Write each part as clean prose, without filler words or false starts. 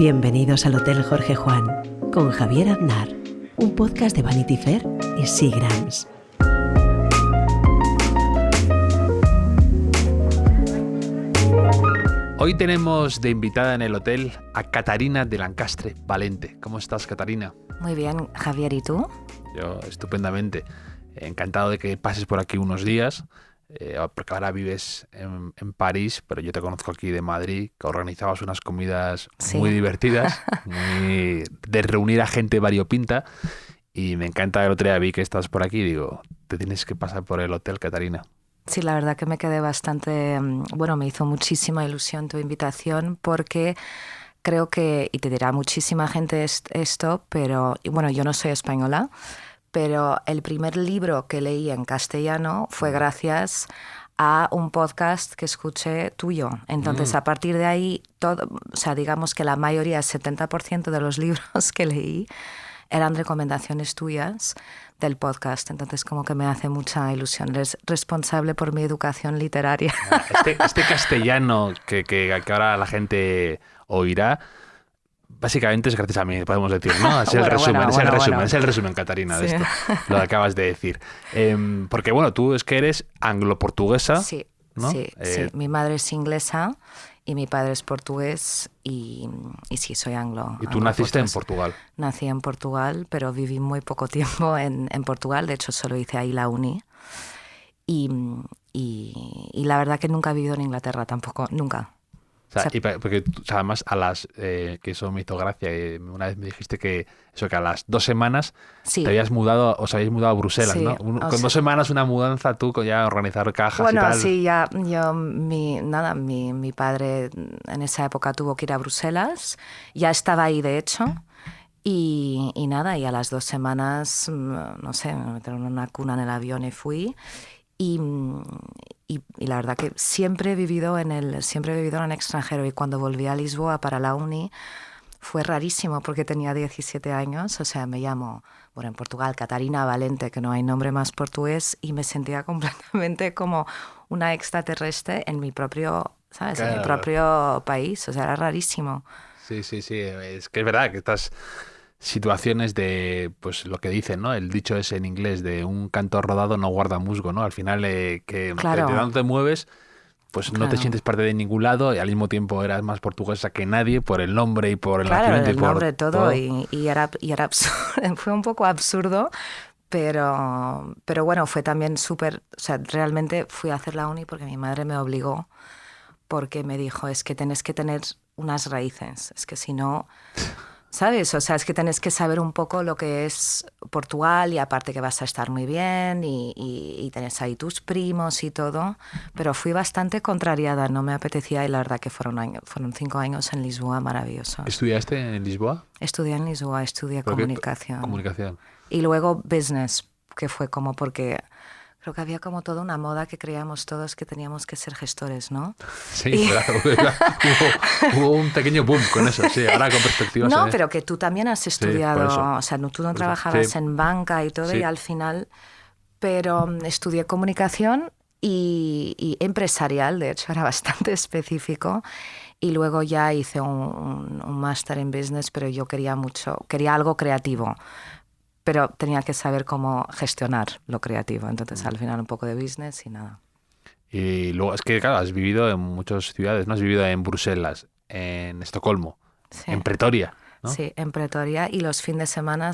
Bienvenidos al Hotel Jorge Juan con Javier Aznar, un podcast de Vanity Fair y Seagrams. Hoy tenemos de invitada en el hotel a Catarina de Lancastre Valente. ¿Cómo estás, Catarina? Muy bien, Javier, ¿y tú? Yo estupendamente. Encantado de que pases por aquí unos días, porque ahora vives en París, pero yo te conozco aquí de Madrid, que organizabas unas comidas muy divertidas, de reunir a gente variopinta, y me encanta. El otro día vi que estás por aquí y digo, te tienes que pasar por el hotel, Catarina. Sí, la verdad que me quedé bastante... Bueno, me hizo muchísima ilusión tu invitación porque creo que, y te dirá muchísima gente esto, pero bueno, yo no soy española, pero el primer libro que leí en castellano fue gracias a un podcast que escuché tuyo. Entonces, a partir de ahí, digamos que la mayoría, el 70% de los libros que leí eran recomendaciones tuyas del podcast. Entonces, como que me hace mucha ilusión. Eres responsable por mi educación literaria. Este castellano que ahora la gente oirá, básicamente es gracias a mí, podemos decir, ¿no? Es el resumen, Catarina, de esto, lo que acabas de decir. Porque, bueno, tú es que eres anglo-portuguesa, sí, ¿no? Sí. Mi madre es inglesa y mi padre es portugués y sí, soy anglo. ¿Y tú naciste en Portugal? Nací en Portugal, pero viví muy poco tiempo en Portugal. De hecho, solo hice ahí la uni. Y la verdad que nunca he vivido en Inglaterra tampoco, nunca. Porque además a las que eso me hizo gracia, una vez me dijiste que a las 2 semanas te habías mudado, os habéis mudado a Bruselas, sí, ¿no? Con 2 semanas una mudanza, tú ya organizar cajas y tal. Bueno, sí, ya mi padre en esa época tuvo que ir a Bruselas, ya estaba ahí de hecho. Y a las 2 semanas, no sé, me metieron en una cuna en el avión y fui. Y la verdad que siempre he vivido en el extranjero, y cuando volví a Lisboa para la uni fue rarísimo porque tenía 17 años, o sea, me llamo, en Portugal, Catarina Valente, que no hay nombre más portugués, y me sentía completamente como una extraterrestre en mi propio, ¿sabes? Claro. En mi propio país, o sea, era rarísimo. Sí, es que es verdad que estas situaciones de, pues lo que dicen, ¿no? El dicho ese en inglés de un canto rodado no guarda musgo, ¿no? Al final, claro, de donde te mueves, pues claro, no te sientes parte de ningún lado, y al mismo tiempo eras más portuguesa que nadie por el nombre y por el nacimiento. El nombre, todo. Y era absurdo, fue un poco absurdo, pero bueno, fue también súper... O sea, realmente fui a hacer la uni porque mi madre me obligó, porque me dijo, es que tenés que tener unas raíces, es que si no... ¿Sabes? O sea, es que tenés que saber un poco lo que es Portugal, y aparte que vas a estar muy bien y tenés ahí tus primos y todo. Pero fui bastante contrariada, no me apetecía, y la verdad que fueron 5 años en Lisboa maravillosos. ¿Estudiaste en Lisboa? Estudié en Lisboa, estudié comunicación. Comunicación. Y luego business, que fue como porque... Creo que había como toda una moda que creíamos todos que teníamos que ser gestores, ¿no? Sí, claro. Hubo un pequeño boom con eso, sí, ahora con perspectiva. No, pero que tú también has estudiado, sí, o sea, tú no trabajabas en banca y todo, sí, y al final... Pero estudié comunicación y empresarial, de hecho era bastante específico, y luego ya hice un máster en business, pero yo quería algo creativo, pero tenía que saber cómo gestionar lo creativo. Entonces, al final, un poco de business y nada. Y luego, es que, claro, has vivido en muchas ciudades, ¿no? Has vivido en Bruselas, en Estocolmo, sí, en Pretoria, ¿no? Sí, en Pretoria. Y los fines de semana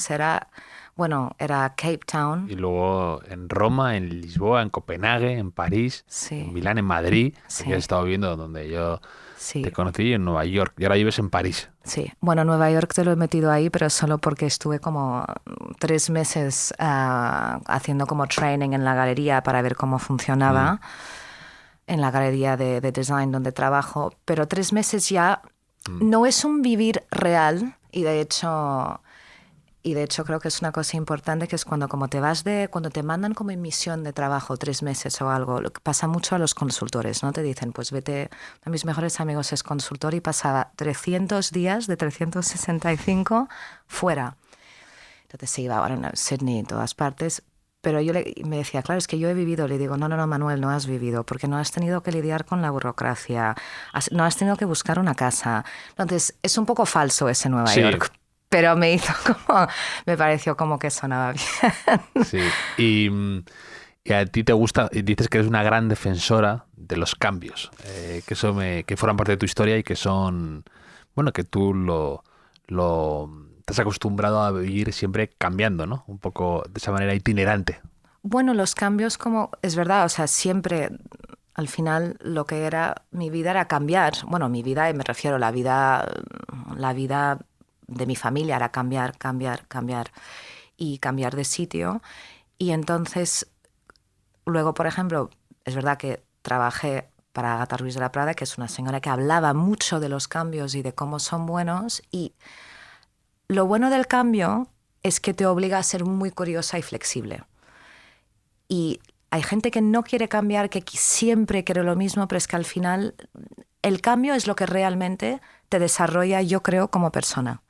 era Cape Town. Y luego en Roma, en Lisboa, en Copenhague, en París, sí, en Milán, en Madrid. Sí. Que has estado viviendo donde yo... Sí. Te conocí en Nueva York y ahora vives en París. Sí, bueno, Nueva York te lo he metido ahí, pero solo porque estuve como 3 meses haciendo como training en la galería para ver cómo funcionaba, en la galería de design donde trabajo, pero 3 meses ya no es un vivir real, y de hecho creo que es una cosa importante, que es cuando te mandan como en misión de trabajo 3 meses o algo, lo que pasa mucho a los consultores, ¿no? Te dicen, pues vete, uno de mis mejores amigos es consultor y pasaba 300 días de 365 fuera. Entonces se iba a Sydney, en todas partes, pero me decía, claro, es que yo he vivido. Le digo, no, Manuel, no has vivido, porque no has tenido que lidiar con la burocracia, no has tenido que buscar una casa. Entonces, es un poco falso ese Nueva York, pero me pareció como que sonaba bien. Sí, y a ti te gusta, y dices que eres una gran defensora de los cambios, que forman parte de tu historia y que son, bueno, que tú te has acostumbrado a vivir siempre cambiando, ¿no? Un poco de esa manera itinerante. Bueno, los cambios, como es verdad, o sea, siempre al final lo que era mi vida era cambiar. Bueno, mi vida, me refiero a la vida de mi familia era cambiar y cambiar de sitio. Y entonces, luego, por ejemplo, es verdad que trabajé para Agatha Ruiz de la Prada, que es una señora que hablaba mucho de los cambios y de cómo son buenos, y lo bueno del cambio es que te obliga a ser muy curiosa y flexible. Y hay gente que no quiere cambiar, que siempre quiere lo mismo, pero es que al final el cambio es lo que realmente te desarrolla, yo creo, como persona.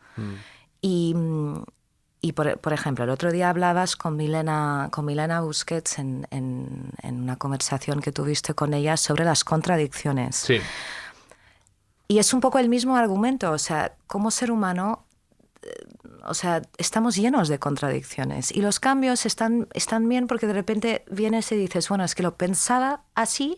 Y por ejemplo, el otro día hablabas con Milena Busquets en una conversación que tuviste con ella sobre las contradicciones. Sí. Y es un poco el mismo argumento, o sea, como ser humano, o sea, estamos llenos de contradicciones y los cambios están bien porque de repente vienes y dices, bueno, es que lo pensaba así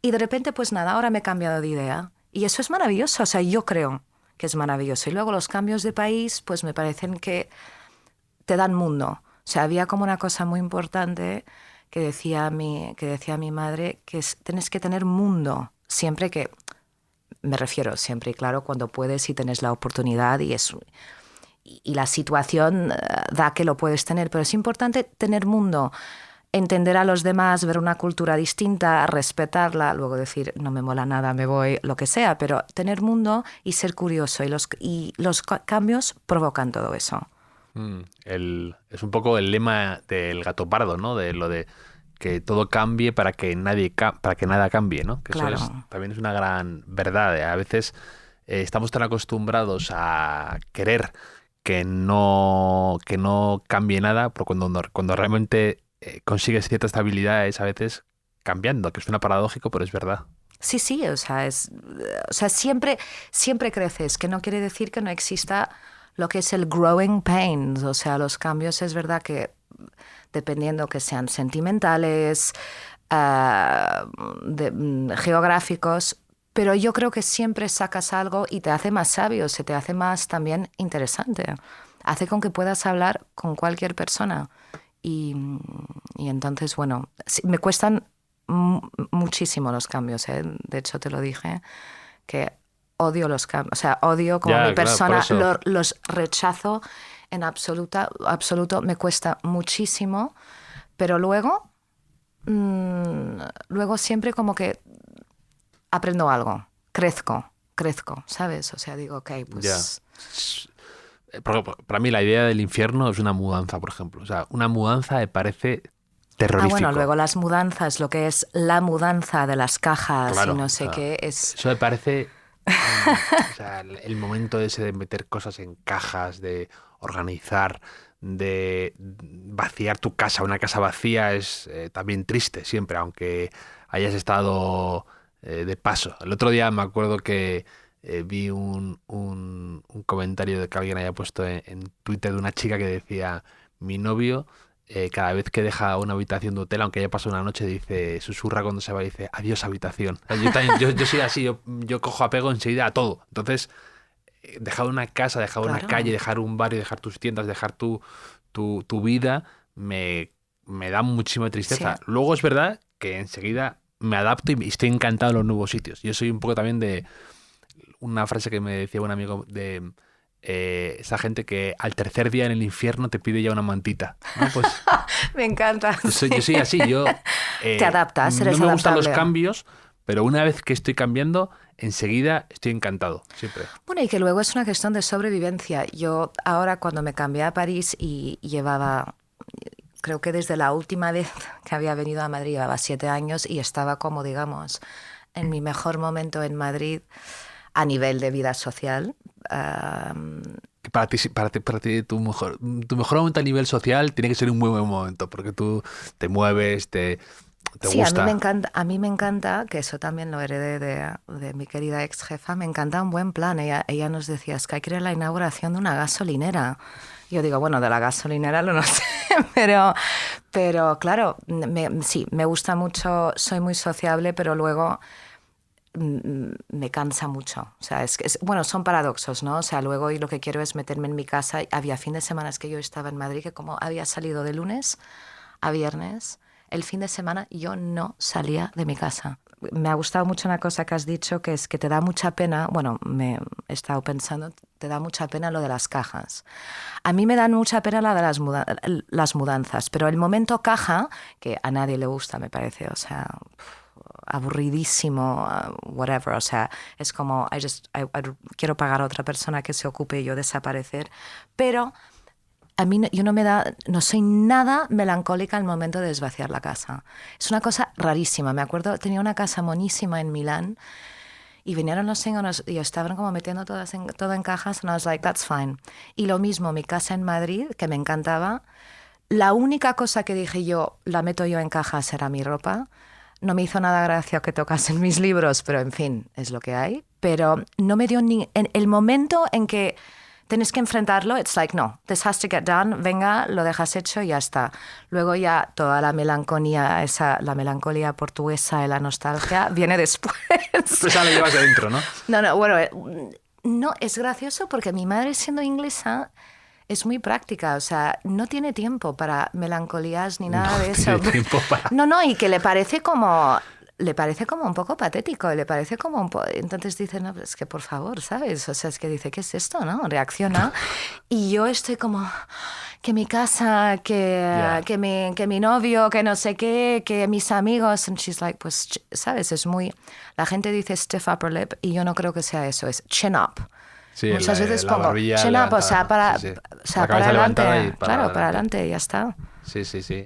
y de repente, pues nada, ahora me he cambiado de idea. Y eso es maravilloso, o sea, yo creo que es maravilloso. Y luego los cambios de país, pues me parecen que te dan mundo. O sea, había como una cosa muy importante que decía mi madre, que es, tienes que tener mundo, siempre que, me refiero siempre y claro, cuando puedes y tienes la oportunidad y la situación da que lo puedes tener, pero es importante tener mundo, entender a los demás, ver una cultura distinta, respetarla, luego decir, no me mola nada, me voy, lo que sea, pero tener mundo y ser curioso, y los cambios provocan todo eso. Es un poco el lema del Gato Pardo, ¿no? De lo de que todo cambie para que nada cambie, ¿no? Que claro. Eso también es una gran verdad. A veces estamos tan acostumbrados a querer que no cambie nada, pero cuando realmente consigues cierta estabilidad es a veces cambiando, que suena paradójico, pero es verdad. Sí, o sea, siempre creces, que no quiere decir que no exista lo que es el growing pains, o sea, los cambios es verdad que dependiendo que sean sentimentales, geográficos, pero yo creo que siempre sacas algo y te hace más sabio, se te hace más también interesante. Hace con que puedas hablar con cualquier persona. Y entonces, bueno, me cuestan muchísimo los cambios, ¿eh? De hecho, te lo dije, que odio los cambios. O sea, odio como mi persona, claro, los rechazo en absoluto, me cuesta muchísimo, pero luego siempre como que aprendo algo, crezco, ¿sabes? O sea, digo, ok, pues... Para mí la idea del infierno es una mudanza, por ejemplo. O sea, una mudanza me parece terrorífico. Bueno, luego las mudanzas, lo que es la mudanza de las cajas, claro, y no sé qué, es... Eso me parece... o sea, el momento ese de meter cosas en cajas, de organizar, de vaciar tu casa. Una casa vacía es también triste siempre, aunque hayas estado de paso. El otro día me acuerdo que vi un comentario de que alguien había puesto en Twitter de una chica que decía: mi novio cada vez que deja una habitación de hotel, aunque haya pasado una noche, dice, susurra cuando se va y dice, adiós habitación. Yo soy así, yo cojo apego enseguida a todo. Entonces, dejar una casa, dejar una calle, dejar un barrio, dejar tus tiendas, dejar tu vida, me da muchísima tristeza. Sí. Luego es verdad que enseguida me adapto y estoy encantado en los nuevos sitios. Yo soy un poco también de una frase que me decía un amigo de... esa gente que al tercer día en el infierno te pide ya una mantita, ¿no? Pues, me encanta. Yo soy así, te adaptas, eres no me adaptable. Gustan los cambios, pero una vez que estoy cambiando, enseguida estoy encantado, siempre. Bueno, y que luego es una cuestión de sobrevivencia. Yo ahora cuando me cambié a París y llevaba, creo que desde la última vez que había venido a Madrid, llevaba 7 años y estaba como, digamos, en mi mejor momento en Madrid a nivel de vida social. que para ti tu mejor momento a nivel social tiene que ser un muy buen momento, porque tú te mueves, te Sí, gusta. a mí me encanta, que eso también lo heredé de mi querida ex jefa, me encanta un buen plan. Ella nos decía, es que hay que ir a la inauguración de una gasolinera. Yo digo, bueno, de la gasolinera no sé, pero claro, sí, me gusta mucho, soy muy sociable, pero luego me cansa mucho. O sea, bueno, son paradoxos, ¿no? O sea, luego y lo que quiero es meterme en mi casa. Había fin de semana que yo estaba en Madrid, que como había salido de lunes a viernes, el fin de semana yo no salía de mi casa. Me ha gustado mucho una cosa que has dicho, que es que te da mucha pena, bueno, me he estado pensando, te da mucha pena lo de las cajas. A mí me dan mucha pena la de las mudanzas, pero el momento caja, que a nadie le gusta, me parece, o sea, aburridísimo, whatever, o sea, es como, quiero pagar a otra persona que se ocupe y yo desaparecer, pero a mí yo no soy nada melancólica al momento de desvaciar la casa. Es una cosa rarísima. Me acuerdo, tenía una casa monísima en Milán y vinieron los señores y estaban como metiendo todo en cajas, and I was like, that's fine. Y lo mismo, mi casa en Madrid, que me encantaba, la única cosa que dije yo, la meto yo en cajas, era mi ropa. No me hizo nada gracia que tocasen mis libros, pero en fin, es lo que hay. Pero no me dio ni... En el momento en que tienes que enfrentarlo, it's like, no, this has to get done, venga, lo dejas hecho y ya está. Luego ya toda la melancolía, la melancolía portuguesa y la nostalgia viene después. Pues ya lo llevas adentro, ¿no? No, bueno, no, es gracioso porque mi madre, siendo inglesa, es muy práctica, o sea, no tiene tiempo para melancolías ni nada de eso. No, y que le parece como un poco patético, le parece como un poco... Entonces dice, no, es que por favor, ¿sabes? O sea, es que dice, ¿qué es esto? ¿No? Reacciona. Y yo estoy como, que mi casa, que mi novio, que no sé qué, que mis amigos. And she's like, pues, ¿sabes? Es muy... La gente dice stiff upper lip y yo no creo que sea eso, es chin up. Sí, muchas veces pongo chin up, o sea, para adelante, claro, para adelante y ya está. Sí.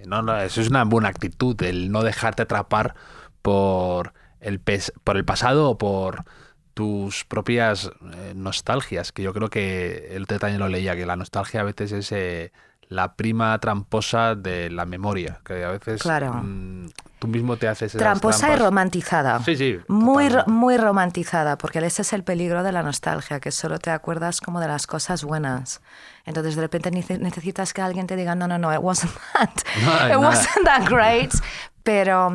No, eso es una buena actitud, el no dejarte atrapar por el pasado o por tus propias nostalgias, que yo creo que el otro día también lo leía, que la nostalgia a veces es la prima tramposa de la memoria, que a veces claro. Tú mismo te haces esas tramposa trampas. Y romantizada. Sí. Muy romantizada, porque ese es el peligro de la nostalgia, que solo te acuerdas como de las cosas buenas. Entonces de repente necesitas que alguien te diga, no, it wasn't that. It wasn't that great. Pero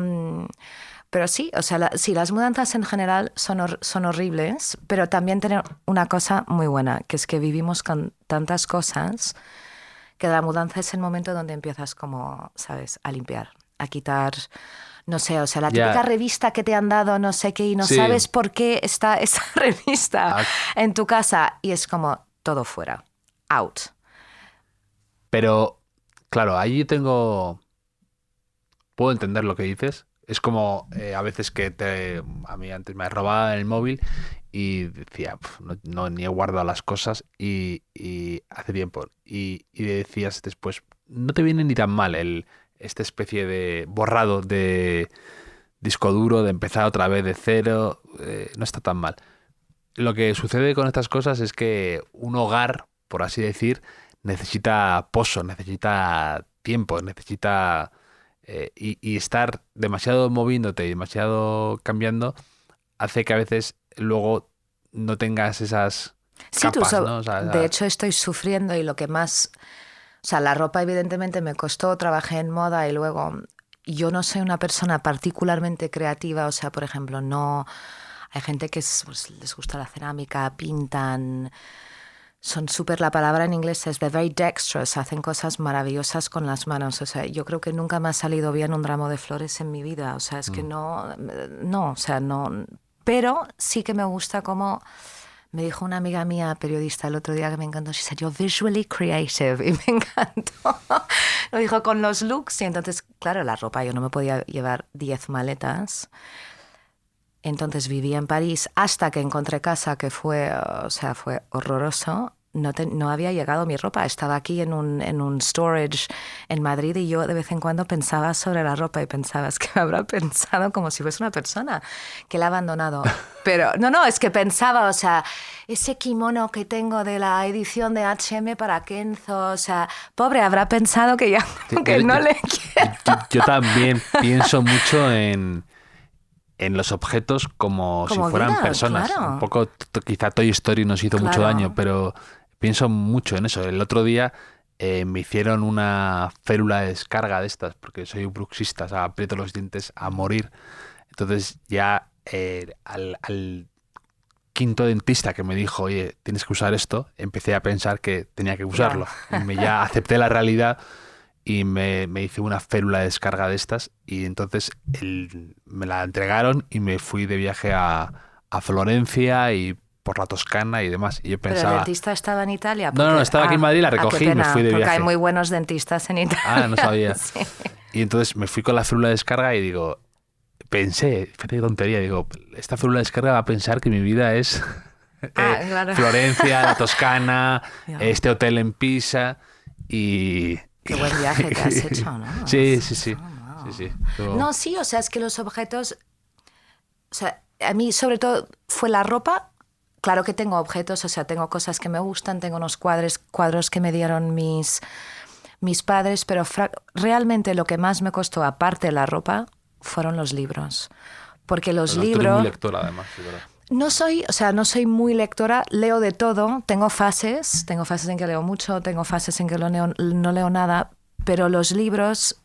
sí, o sea, las mudanzas en general son horribles, pero también tienen una cosa muy buena, que es que vivimos con tantas cosas que la mudanza es el momento donde empiezas como, ¿sabes?, a limpiar, a quitar, no sé, o sea, la típica revista que te han dado, no sé qué, y no sabes por qué está esa revista en tu casa, y es como todo fuera, out. Pero, claro, ahí puedo entender lo que dices. Es como a veces que a mí antes me robaban el móvil y decía, no ni he guardado las cosas y hace tiempo. Y le decías después, no te viene ni tan mal esta especie de borrado de disco duro, de empezar otra vez de cero, no está tan mal. Lo que sucede con estas cosas es que un hogar, por así decir, necesita pozo, necesita tiempo, necesita... y estar demasiado moviéndote y demasiado cambiando hace que a veces luego no tengas esas capas, ¿no? O sea, de hecho estoy sufriendo y lo que más... O sea, la ropa evidentemente me costó, trabajé en moda y luego yo no soy una persona particularmente creativa, o sea, por ejemplo, no... Hay gente que pues, les gusta la cerámica, pintan... Son súper, la palabra en inglés es they're very dexterous, hacen cosas maravillosas con las manos. O sea, yo creo que nunca me ha salido bien un ramo de flores en mi vida. O sea, es que no, o sea, no. Pero sí que me gusta como me dijo una amiga mía, periodista, el otro día que me encantó. She said, you're visually creative. Y me encantó. Lo dijo con los looks. Y entonces, claro, la ropa, yo no me podía llevar 10 maletas. Entonces viví en París hasta que encontré casa, que fue horroroso. no había llegado mi ropa. Estaba aquí en un storage en Madrid y yo de vez en cuando pensaba sobre la ropa y pensaba, es que me habrá pensado como si fuese una persona que la ha abandonado. Pero no, es que pensaba, o sea, ese kimono que tengo de la edición de H&M para Kenzo, o sea, pobre, habrá pensado que ya que no le quiero. Yo también pienso mucho en los objetos como si fueran vida, personas. claro. Un poco, quizá Toy Story nos hizo mucho daño, pero pienso mucho en eso. El otro día me hicieron una férula de descarga de estas, porque soy un bruxista, o sea, aprieto los dientes a morir. Entonces ya al quinto dentista que me dijo, oye, tienes que usar esto, empecé a pensar que tenía que usarlo. Y ya acepté la realidad y me hice una férula de descarga de estas y entonces me la entregaron y me fui de viaje a Florencia y por la Toscana y demás. Y yo pensaba... ¿Pero el dentista estaba en Italia? Porque, no, estaba aquí en Madrid, la recogí y me fui de viaje. Porque hay muy buenos dentistas en Italia. Ah, no sabía. Sí. Y entonces me fui con la férula de descarga y digo, pensé, fíjate qué tontería, digo, esta férula de descarga va a pensar que mi vida es claro. Florencia, la Toscana, este hotel en Pisa y... Qué buen viaje te has hecho, ¿no? Sí. Wow. Sí. No, sí, o sea, es que los objetos... O sea, a mí sobre todo fue la ropa. Claro que tengo objetos, o sea, tengo cosas que me gustan, tengo unos cuadros que me dieron mis padres, pero realmente lo que más me costó, aparte de la ropa, fueron los libros. Porque los libros... Tú eres muy lectora, además, sí, ¿verdad? No soy muy lectora, leo de todo, tengo fases en que leo mucho, tengo fases en que no leo nada, pero los libros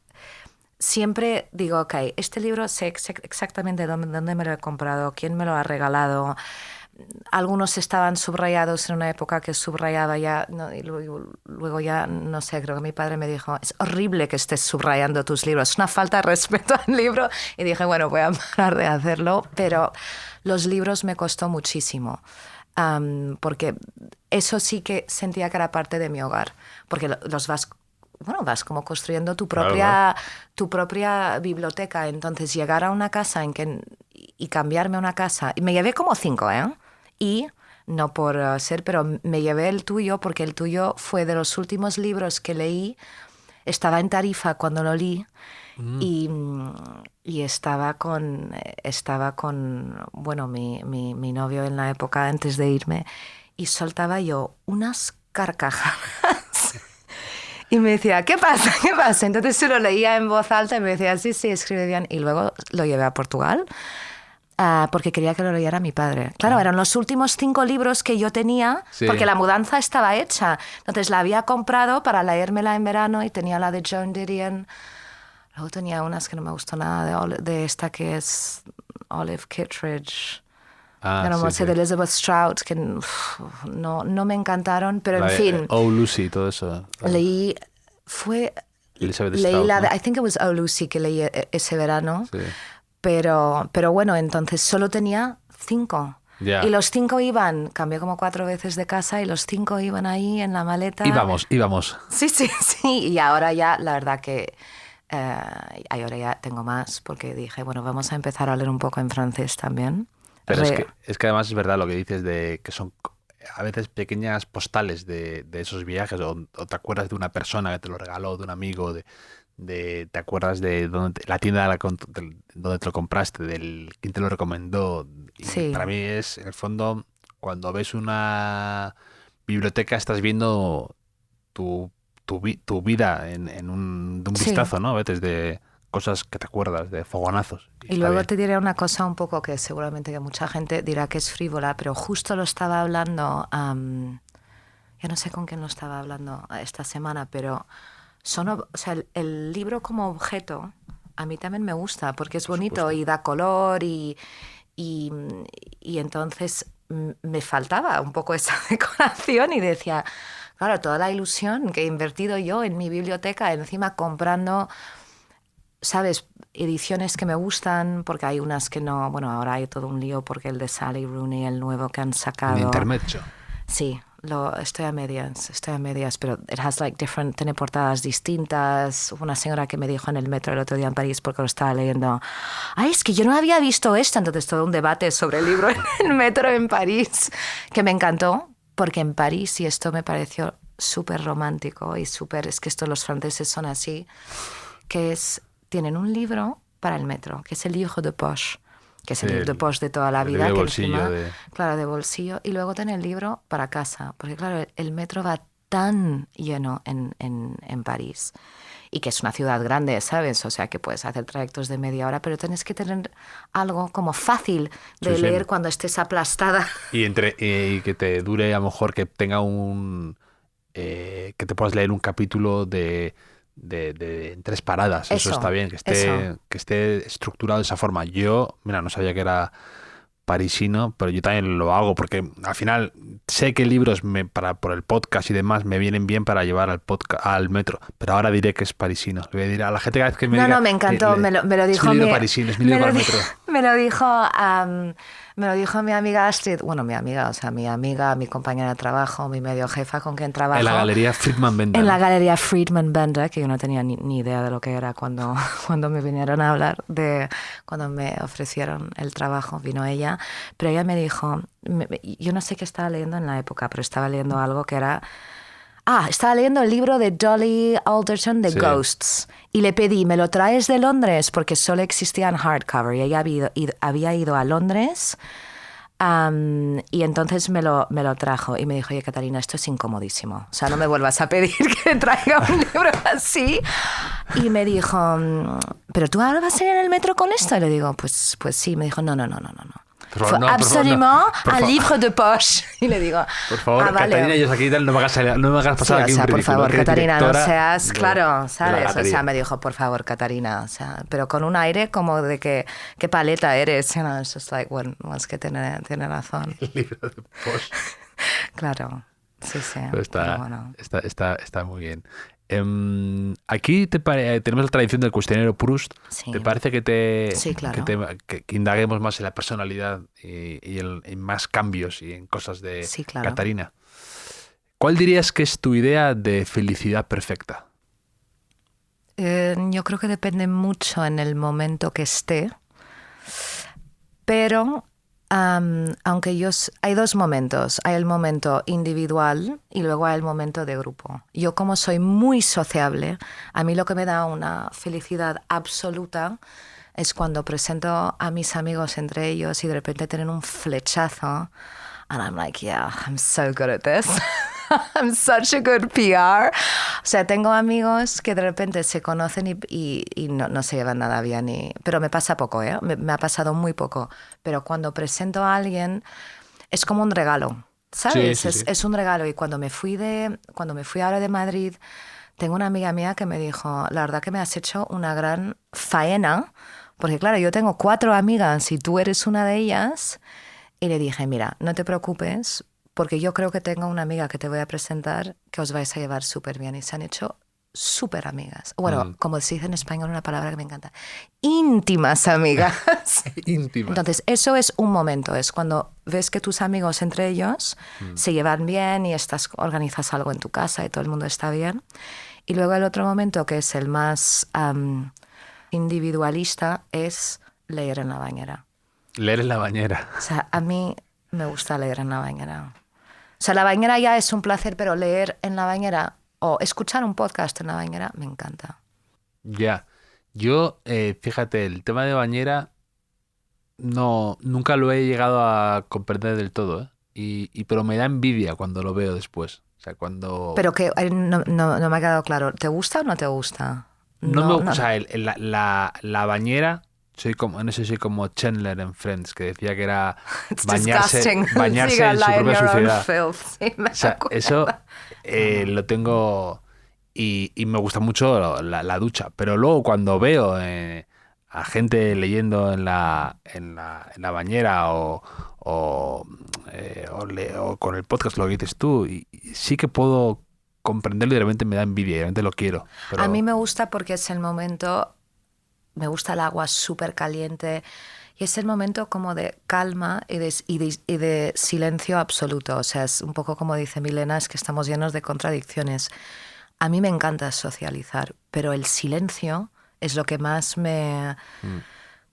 siempre digo, ok, este libro sé exactamente dónde me lo he comprado, quién me lo ha regalado. Algunos estaban subrayados en una época que subrayaba ya, no, y luego ya, no sé, creo que mi padre me dijo, es horrible que estés subrayando tus libros, es una falta de respeto al libro. Y dije, bueno, voy a parar de hacerlo, pero los libros me costó muchísimo, porque eso sí que sentía que era parte de mi hogar, porque los vas como construyendo tu propia biblioteca. Entonces llegar a una casa y cambiarme a una casa, y me llevé como 5, y no por ser, pero me llevé el tuyo porque el tuyo fue de los últimos libros que leí. Estaba en Tarifa cuando lo leí y estaba con bueno, mi novio en la época antes de irme, y soltaba yo unas carcajadas. Y me decía, ¿qué pasa? ¿Qué pasa? Entonces se lo leía en voz alta y me decía, sí, escribe bien. Y luego lo llevé a Portugal porque quería que lo leyera mi padre. Claro, eran los últimos 5 libros que yo tenía, porque la mudanza estaba hecha. Entonces la había comprado para leérmela en verano y tenía la de Joan Didion. Luego tenía unas que no me gustó nada, de esta que es Olive Kittredge. De Elizabeth Strout, que no me encantaron, pero en fin. Oh, Lucy, todo eso. Leí Elizabeth Strout, I think it was Oh, Lucy, que leí ese verano. Sí. Pero bueno, entonces solo tenía 5. Yeah. Y los 5 cambié como 4 veces de casa y los 5 iban ahí en la maleta. Íbamos. Sí. Y ahora ya, la verdad que ahora ya tengo más, porque dije, bueno, vamos a empezar a leer un poco en francés también. Pero es que además es verdad lo que dices de que son a veces pequeñas postales de esos viajes, o te acuerdas de una persona que te lo regaló, de un amigo, te acuerdas de la tienda donde te lo compraste, del quién te lo recomendó. Y sí. Para mí es, en el fondo, cuando ves una biblioteca estás viendo tu vida en un vistazo, ¿no? A veces de cosas que te acuerdas, de fogonazos. Y luego te diré una cosa un poco que seguramente que mucha gente dirá que es frívola, pero justo lo estaba hablando, ya no sé con quién lo estaba hablando esta semana, pero el libro como objeto a mí también me gusta porque es bonito y da color y entonces me faltaba un poco esa decoración y decía, claro, toda la ilusión que he invertido yo en mi biblioteca, encima comprando, ¿sabes?, ediciones que me gustan, porque hay unas que no, bueno, ahora hay todo un lío porque el de Sally Rooney, el nuevo que han sacado. En intermedio. Sí, estoy a medias, pero tiene portadas distintas. Hubo una señora que me dijo en el metro el otro día en París porque lo estaba leyendo, es que yo no había visto esto, entonces todo un debate sobre el libro en el metro en París, que me encantó, porque en París, y esto me pareció súper romántico y súper, es que esto los franceses son así, que es, tienen un libro para el metro, que es el livre de poche, que es el livre de poche de toda la vida, de que bolsillo, encima, claro, de bolsillo, y luego tienen el libro para casa, porque claro, el metro va tan lleno en París, y que es una ciudad grande, ¿sabes? O sea, que puedes hacer trayectos de media hora, pero tienes que tener algo como fácil de leer cuando estés aplastada. Y que te dure, a lo mejor, que tenga que te puedas leer un capítulo en 3 paradas. Eso está bien, que esté estructurado de esa forma. Yo, mira, no sabía que era parisino, pero yo también lo hago porque al final sé que libros por el podcast y demás me vienen bien para llevar al metro, pero ahora diré que es parisino. Le voy a decir a la gente cada vez que me diga... No, me encantó, me lo dijo... Es mi libro parisino, es mi libro para el metro. Me lo dijo mi amiga Astrid, bueno, mi amiga, mi compañera de trabajo, mi medio jefa con quien trabajo. En la Galería Friedman Bender. En la Galería Friedman Bender, que yo no tenía ni idea de lo que era cuando me vinieron a hablar, cuando me ofrecieron el trabajo, vino ella, pero ella me dijo, yo no sé qué estaba leyendo en la época, pero estaba leyendo algo que era... estaba leyendo el libro de Dolly Alderton de Ghosts y le pedí, ¿me lo traes de Londres? Porque solo existía en hardcover y ella había ido a Londres y entonces me lo trajo y me dijo, oye, Catarina, esto es incomodísimo. O sea, no me vuelvas a pedir que traiga un libro así. Y me dijo, ¿pero tú ahora vas a ir en el metro con esto? Y le digo, pues sí. Me dijo, no. Fue absolument un livre de poche. Y le digo, por favor, vale. Catarina, yo aquí no me hagas pasar aquí un ridículo. Por favor, Catarina, no seas, claro, ¿sabes? O sea, me dijo, por favor, Catarina, o sea, pero con un aire como de que, qué paleta eres. You know, it's just like, bueno, es que tiene razón. El libro de poche. Claro, sí. Pero está muy bien. Aquí tenemos la tradición del cuestionario Proust. Sí. ¿Te parece claro. que indaguemos más en la personalidad y en más cambios y en cosas de Catarina? ¿Cuál dirías que es tu idea de felicidad perfecta? Yo creo que depende mucho en el momento que esté, pero... aunque hay 2 momentos, hay el momento individual y luego hay el momento de grupo. Yo como soy muy sociable, a mí lo que me da una felicidad absoluta es cuando presento a mis amigos entre ellos y de repente tienen un flechazo and I'm like, yeah, I'm so good at this. I'm such a good PR. O sea, tengo amigos que de repente se conocen y no se llevan nada bien. Pero me pasa poco, ¿eh? Me ha pasado muy poco. Pero cuando presento a alguien es como un regalo, ¿sabes? Sí. Es un regalo. Y cuando me fui ahora de Madrid, tengo una amiga mía que me dijo, la verdad que me has hecho una gran faena, porque claro, yo tengo 4 amigas y tú eres una de ellas. Y le dije, mira, no te preocupes, porque yo creo que tengo una amiga que te voy a presentar que os vais a llevar súper bien. Y se han hecho súper amigas. Bueno, como se dice en español, una palabra que me encanta. Íntimas amigas. Íntimas. Entonces, eso es un momento. Es cuando ves que tus amigos entre ellos se llevan bien y organizas algo en tu casa y todo el mundo está bien. Y luego el otro momento, que es el más individualista, es leer en la bañera. Leer en la bañera. O sea, a mí me gusta leer en la bañera. O sea, la bañera ya es un placer, pero leer en la bañera o escuchar un podcast en la bañera me encanta. Ya. Yo, fíjate, el tema de bañera nunca lo he llegado a comprender del todo, ¿eh? Pero me da envidia cuando lo veo después. O sea, cuando... Pero que no me ha quedado claro. ¿Te gusta o no te gusta? No. O sea, la bañera... Soy como Chandler en Friends, que decía que era bañarse en su propia suciedad. Sí, o sea, eso lo tengo y me gusta mucho la ducha. Pero luego cuando veo a gente leyendo en la bañera o con el podcast, lo que dices tú, y sí que puedo comprenderlo y de repente me da envidia y de repente lo quiero. Pero... A mí me gusta porque es el momento... Me gusta el agua súper caliente y es el momento como de calma y de silencio absoluto. O sea, es un poco como dice Milena, es que estamos llenos de contradicciones. A mí me encanta socializar, pero el silencio es lo que más me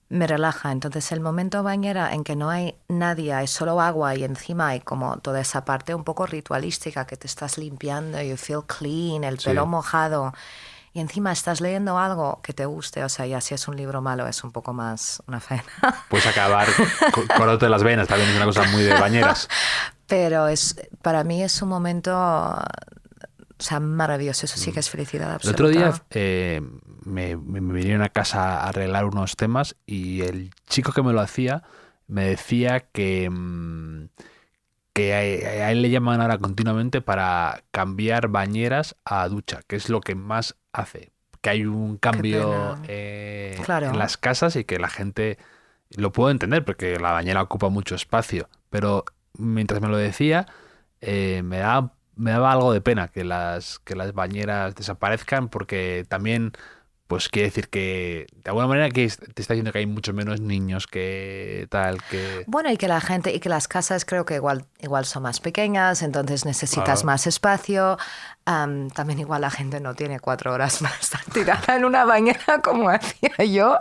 me relaja. Entonces el momento bañera en que no hay nadie, hay solo agua y encima hay como toda esa parte un poco ritualística que te estás limpiando, you feel clean, el pelo mojado y encima estás leyendo algo que te guste, o sea, ya si es un libro malo es un poco más una faena. Puedes acabar cortándote las venas, también es una cosa muy de bañeras. Pero para mí es un momento, o sea, maravilloso. Eso sí que es felicidad absoluta. El otro día me vinieron a casa a arreglar unos temas y el chico que me lo hacía me decía que a él le llaman ahora continuamente para cambiar bañeras a ducha, que es lo que más hace. Que hay un cambio claro. en las casas y que la gente lo puedo entender porque la bañera ocupa mucho espacio, pero mientras me lo decía me daba algo de pena que las bañeras desaparezcan porque también pues quiere decir que de alguna manera que te está diciendo que hay mucho menos niños que tal que... Bueno, y que la gente, y que las casas creo que igual son más pequeñas, entonces necesitas más espacio. También igual la gente no tiene 4 horas para estar tirada en una bañera como hacía yo.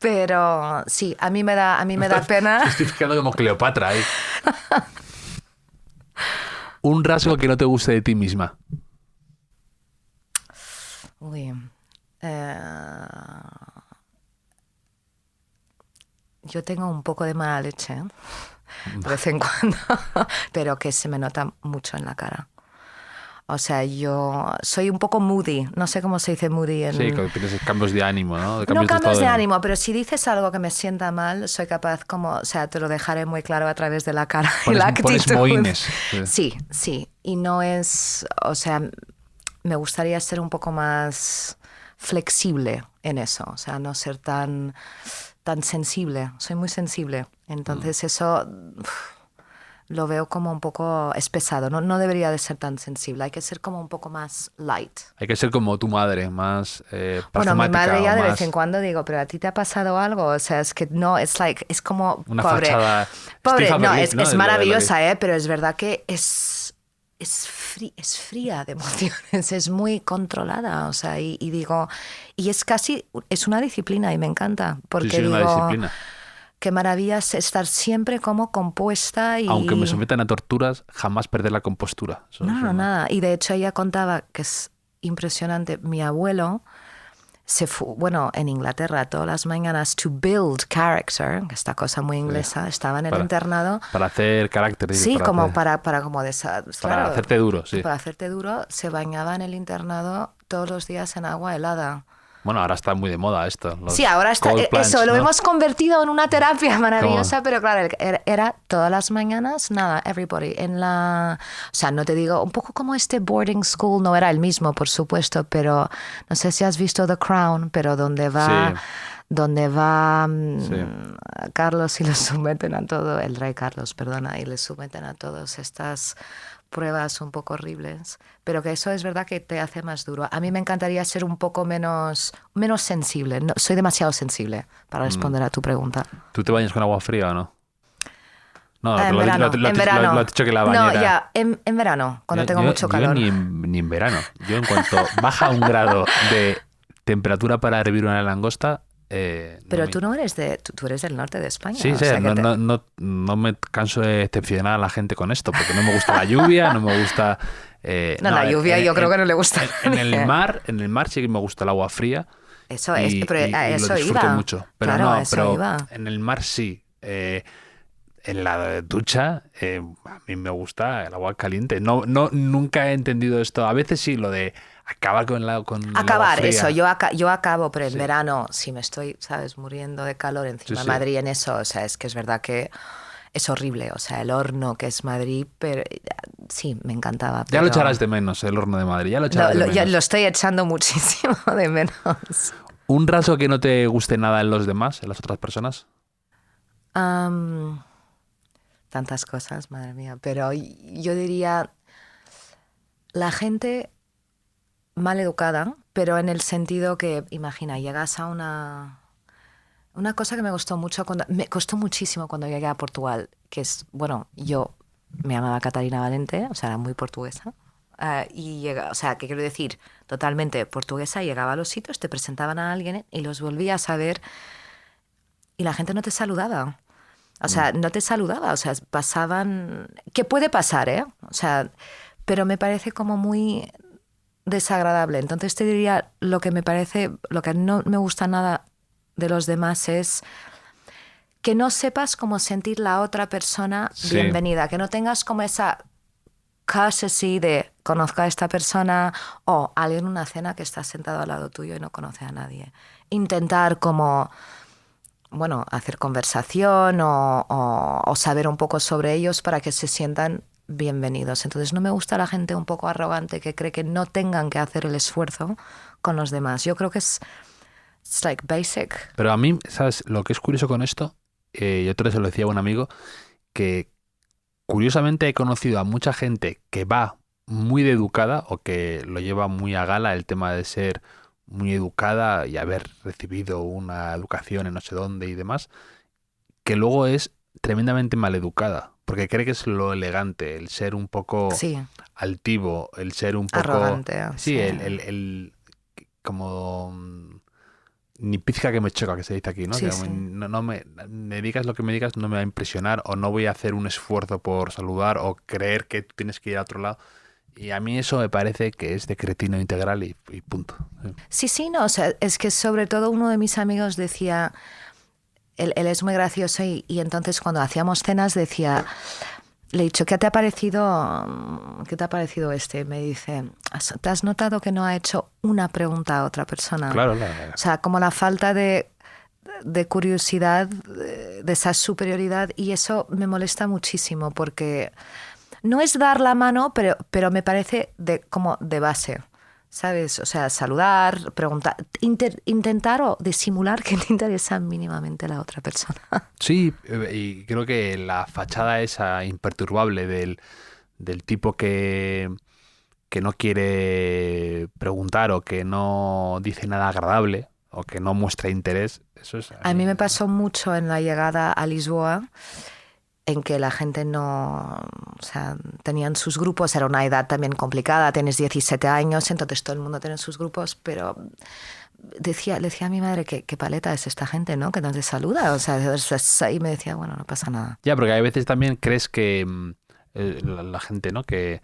Pero sí, a mí me da pena. Estoy fijando como Cleopatra ahí. Un rasgo que no te guste de ti misma. Uy. Yo tengo un poco de mala leche de vez en cuando, pero que se me nota mucho en la cara. O sea, yo soy un poco moody, no sé cómo se dice moody. Sí, que tienes cambios de ánimo, ¿no? No cambios de ánimo, pero si dices algo que me sienta mal, soy capaz como, o sea, te lo dejaré muy claro a través de la cara y la actitud. Pones mohines. Sí. Y no es, o sea, me gustaría ser un poco más flexible en eso, o sea, no ser tan sensible. Soy muy sensible, entonces eso lo veo como un poco pesado. No debería de ser tan sensible, hay que ser como un poco más light. Hay que ser como tu madre, más bueno, mi madre ya de vez en cuando digo, pero a ti te ha pasado algo, o sea, es que no, es como una pobre. Fachada Pobre, no, Berlitz, es maravillosa, pero es verdad que es fría de emociones, es muy controlada, o sea, y digo, y es una disciplina y me encanta, porque sí, digo, una disciplina. Qué maravilla es estar siempre como compuesta y... Aunque me sometan a torturas, jamás perder la compostura. Nada, y de hecho ella contaba, que es impresionante, mi abuelo se fue, en Inglaterra todas las mañanas to build character, esta cosa muy inglesa, estaba en el internado. Para hacer carácter. Sí, para hacerte duro, sí. Para hacerte duro, se bañaba en el internado todos los días en agua helada. Bueno, ahora está muy de moda esto. Sí, ahora está. Plants, eso, ¿no? Lo hemos convertido en una terapia maravillosa, pero claro, era todas las mañanas, everybody. O sea, no te digo, un poco como este boarding school, no era el mismo, por supuesto, pero no sé si has visto The Crown, pero donde va Carlos y le someten a todo, el rey Carlos, perdona, y le someten a todos estas pruebas un poco horribles, pero que eso es verdad que te hace más duro. A mí me encantaría ser un poco menos sensible. No, soy demasiado sensible para responder a tu pregunta. ¿Tú te bañas con agua fría o no? No, en verano. Lo has dicho que la bañera... No, ya, en verano, cuando tengo mucho calor. Yo ni en verano. Yo en cuanto baja un grado de temperatura para hervir una langosta... pero tú no eres tú eres del norte de España. Sí, no me canso de decepcionar a la gente con esto, porque no me gusta la lluvia, no me gusta... la lluvia yo creo que no le gusta. En el mar sí que me gusta el agua fría. Eso es, pero eso lo disfruto iba. mucho. Pero claro, pero iba. En el mar sí. En la ducha a mí me gusta el agua caliente. Nunca he entendido esto. A veces sí, lo de acabar con el agua fría. Eso, yo acabo, pero en verano, si me estoy, ¿sabes?, muriendo de calor encima de Madrid en eso, o sea, es que es verdad que es horrible, o sea, el horno que es Madrid, pero sí, me encantaba. Ya lo echarás de menos, el horno de Madrid, ya lo echarás de menos. Ya lo estoy echando muchísimo de menos. ¿Un rasgo que no te guste nada en los demás, en las otras personas? Tantas cosas, madre mía, pero yo diría la gente mal educada, pero en el sentido que, imagina, llegas a una cosa que me costó muchísimo cuando llegué a Portugal, que es, yo me llamaba Catarina Valente, o sea, era muy portuguesa, o sea, ¿qué quiero decir? Totalmente portuguesa, llegaba a los sitios, te presentaban a alguien y los volvías a ver y la gente no te saludaba. O sea, no te saludaba, o sea, pasaban... Que puede pasar, ¿eh? O sea, pero me parece como muy desagradable. Entonces te diría, lo que me parece, lo que no me gusta nada de los demás es que no sepas cómo sentir la otra persona bienvenida, que no tengas como esa courtesy de conozco a esta persona o alguien en una cena que está sentado al lado tuyo y no conoce a nadie. Intentar como... bueno, hacer conversación o saber un poco sobre ellos para que se sientan bienvenidos. Entonces no me gusta la gente un poco arrogante que cree que no tengan que hacer el esfuerzo con los demás. Yo creo que es like basic. Pero a mí, ¿sabes? Lo que es curioso con esto, yo otra vez se lo decía a un amigo, que curiosamente he conocido a mucha gente que va muy de educada o que lo lleva muy a gala el tema de ser muy educada y haber recibido una educación en no sé dónde y demás, que luego es tremendamente maleducada, porque cree que es lo elegante, el ser un poco altivo, el ser un poco... arrogante. Sí, el como... ni pizca que me choca, que se dice aquí, ¿no? Sí, Que sí. no me digas lo que me digas, no me va a impresionar, o no voy a hacer un esfuerzo por saludar, o creer que tú tienes que ir a otro lado. Y a mí eso me parece que es de cretino integral y punto. Sí, no, o sea, es que sobre todo uno de mis amigos decía, él es muy gracioso y entonces cuando hacíamos cenas decía, le he dicho, ¿qué te ha parecido este? Me dice, ¿te has notado que no ha hecho una pregunta a otra persona? Claro. O sea, como la falta de curiosidad, de esa superioridad, y eso me molesta muchísimo porque... no es dar la mano, pero me parece como de base, ¿sabes? O sea, saludar, preguntar, intentar o disimular que te interesa mínimamente la otra persona. Sí, y creo que la fachada esa imperturbable del tipo que no quiere preguntar o que no dice nada agradable o que no muestra interés, eso es... A mí me pasó mucho en la llegada a Lisboa, en que la gente no, o sea, tenían sus grupos, era una edad también complicada, tienes 17 años, entonces todo el mundo tiene sus grupos, pero le decía a mi madre que qué paleta es esta gente, ¿no? Que no te saluda, o sea, y me decía, bueno, no pasa nada. Ya, porque hay veces también crees que la gente, ¿no? Que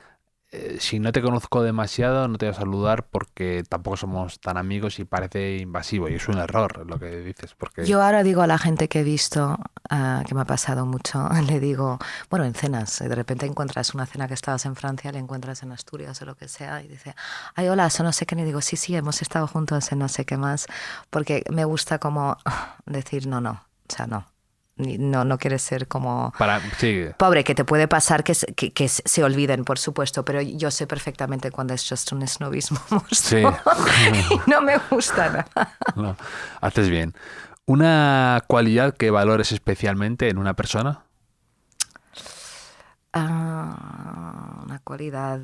si no te conozco demasiado no te voy a saludar porque tampoco somos tan amigos y parece invasivo. Y es un error lo que dices. Porque... Yo ahora digo a la gente que he visto, que me ha pasado mucho, le digo, bueno, en cenas, de repente encuentras una cena que estabas en Francia, le encuentras en Asturias o lo que sea, y dice, ay, hola, eso no sé qué, y digo, sí, hemos estado juntos en no sé qué más, porque me gusta como decir no, o sea, no. No quieres ser como sí. Pobre, que te puede pasar que se olviden, por supuesto, pero yo sé perfectamente cuando es just un snobismo sí. y no me gusta nada. No, haces bien. ¿Una cualidad que valores especialmente en una persona? Una cualidad...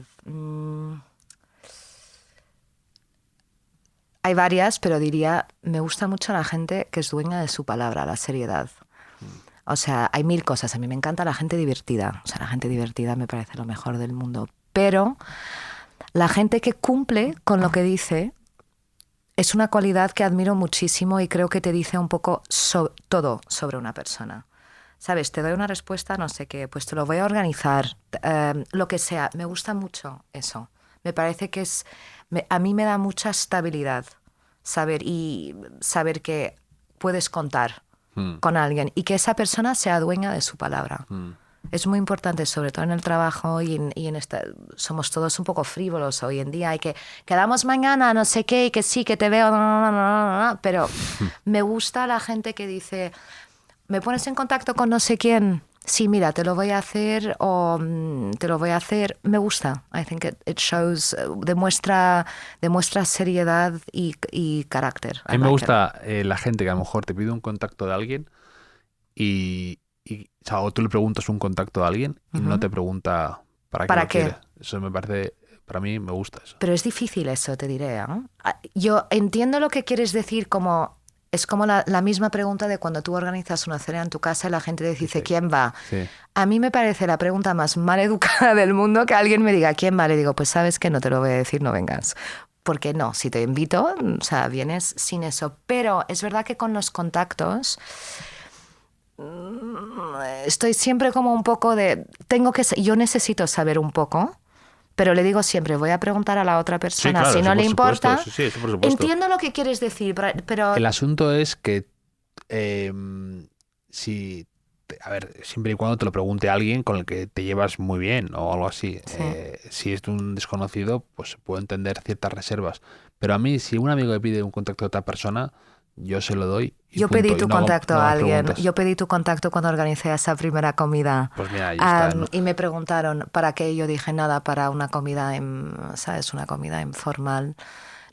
Hay varias, pero diría, me gusta mucho la gente que es dueña de su palabra, la seriedad. O sea, hay mil cosas. A mí me encanta la gente divertida. O sea, la gente divertida me parece lo mejor del mundo. Pero la gente que cumple con lo que dice es una cualidad que admiro muchísimo y creo que te dice un poco todo sobre una persona. ¿Sabes? Te doy una respuesta, no sé qué, pues te lo voy a organizar, lo que sea. Me gusta mucho eso. Me parece que a mí me da mucha estabilidad saber que puedes contar con alguien y que esa persona sea dueña de su palabra. Es muy importante, sobre todo en el trabajo y en somos todos un poco frívolos hoy en día. Hay que quedamos mañana, no sé qué, y que sí, que te veo, pero me gusta la gente que dice, ¿me pones en contacto con no sé quién? Sí, mira, te lo voy a hacer o te lo voy a hacer. Me gusta. I think it shows, demuestra seriedad y carácter. A mí me gusta la gente que a lo mejor te pide un contacto de alguien o tú le preguntas un contacto a alguien y no te pregunta ¿para qué? Quiere. Eso me parece, para mí me gusta eso. Pero es difícil eso, te diré, ¿no? Yo entiendo lo que quieres decir como... Es como la misma pregunta de cuando tú organizas una cena en tu casa y la gente te dice, ¿quién va? Sí. A mí me parece la pregunta más mal educada del mundo que alguien me diga, ¿quién va? Le digo, pues sabes que no te lo voy a decir, no vengas. Porque no, si te invito, o sea, vienes sin eso. Pero es verdad que con los contactos estoy siempre como un poco de... Yo necesito saber un poco, pero le digo siempre, voy a preguntar a la otra persona. Sí, claro, si no le importa, eso por supuesto. entiendo lo que quieres decir, pero... El asunto es que a ver, siempre y cuando te lo pregunte alguien con el que te llevas muy bien o algo así. Sí. Si es un desconocido, pues puedo entender ciertas reservas. Pero a mí, si un amigo me pide un contacto de otra persona, yo se lo doy. Yo pedí tu contacto a alguien. Yo pedí tu contacto cuando organicé esa primera comida. Pues mira, ahí está, ¿no? Y me preguntaron para qué. Yo dije nada, para una comida, ¿sabes? Una comida informal.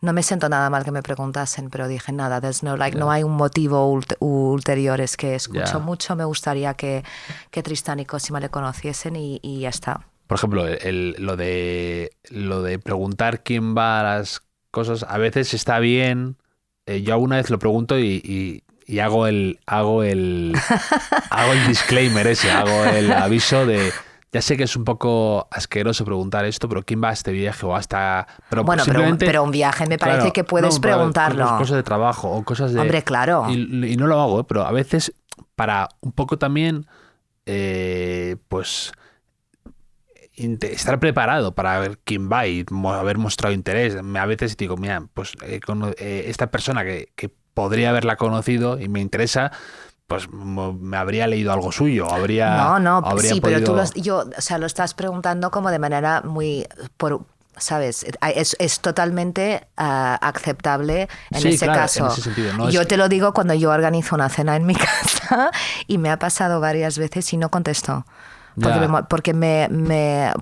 No me siento nada mal que me preguntasen, pero dije nada, no hay un motivo ulterior, es que escucho mucho, me gustaría que Tristán y Cosima le conociesen y ya está. Por ejemplo, lo de preguntar quién va a las cosas, a veces está bien. Yo alguna vez lo pregunto y hago el disclaimer ese, hago el aviso de... Ya sé que es un poco asqueroso preguntar esto, pero ¿quién va a este viaje o hasta...? Bueno, pero un viaje me parece que puedes preguntarlo. Cosas de trabajo o cosas de... Hombre, claro. Y no lo hago, pero a veces para un poco también, pues, estar preparado para ver quién va y haber mostrado interés. A veces digo, mira, pues esta persona que podría haberla conocido y me interesa... pues me habría leído algo suyo, habría sí, podido... pero tú lo estás preguntando como de manera muy... ¿sabes? Es totalmente aceptable en ese caso. En ese sentido, ¿no? Yo te lo digo cuando yo organizo una cena en mi casa y me ha pasado varias veces y no contesto. Porque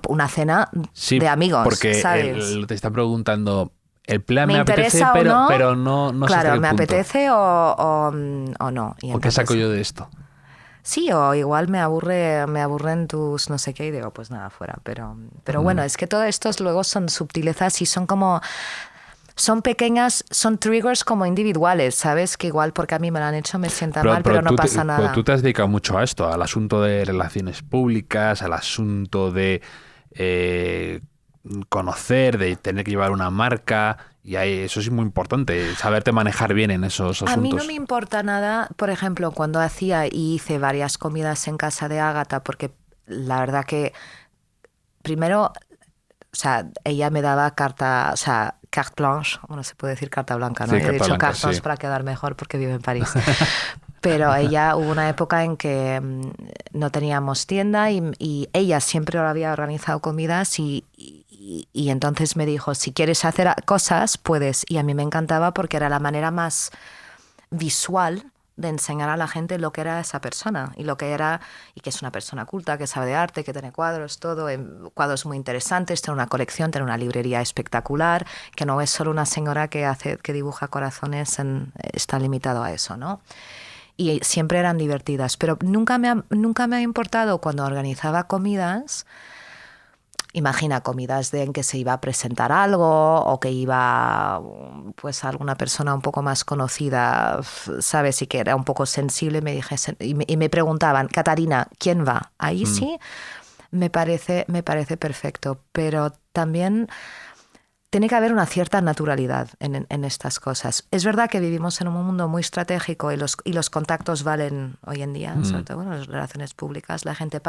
una cena de amigos, porque ¿sabes? te está preguntando... El plan me apetece, pero no claro, sé me apetece o no. ¿O qué saco yo de esto? Sí, o igual me aburren tus no sé qué y digo, pues nada, fuera. Pero bueno, es que todo esto luego son sutilezas y son pequeñas, son triggers como individuales, ¿sabes? Que igual porque a mí me lo han hecho me sienta mal, pero no pasa nada. Pero tú te has dedicado mucho a esto, al asunto de relaciones públicas, al asunto de... conocer, de tener que llevar una marca, y eso es muy importante, saberte manejar bien en esos asuntos. A mí no me importa nada, por ejemplo, cuando hacía y hice varias comidas en casa de Ágata, porque la verdad que primero, o sea, ella me daba carte blanche, bueno, se puede decir carta blanca, ¿no? Sí, He dicho blanca, carte blanche para quedar mejor porque vive en París. Pero ella hubo una época en que no teníamos tienda y ella siempre había organizado comidas y entonces me dijo, si quieres hacer cosas, puedes. Y a mí me encantaba porque era la manera más visual de enseñar a la gente lo que era esa persona y lo que era, y que es una persona culta, que sabe de arte, que tiene cuadros, todo, cuadros muy interesantes, tiene una colección, tiene una librería espectacular, que no es solo una señora que dibuja corazones, está limitado a eso, ¿no? Y siempre eran divertidas, pero nunca me ha importado cuando organizaba comidas. Imagina comidas en que se iba a presentar algo o que iba pues alguna persona un poco más conocida, ¿sabes? Y que era un poco sensible y me preguntaban, Catarina, ¿quién va? Ahí sí me parece perfecto, pero también tiene que haber una cierta naturalidad en estas cosas. Es verdad que vivimos en un mundo muy estratégico y los contactos valen hoy en día, sobre todo las relaciones públicas. La gente,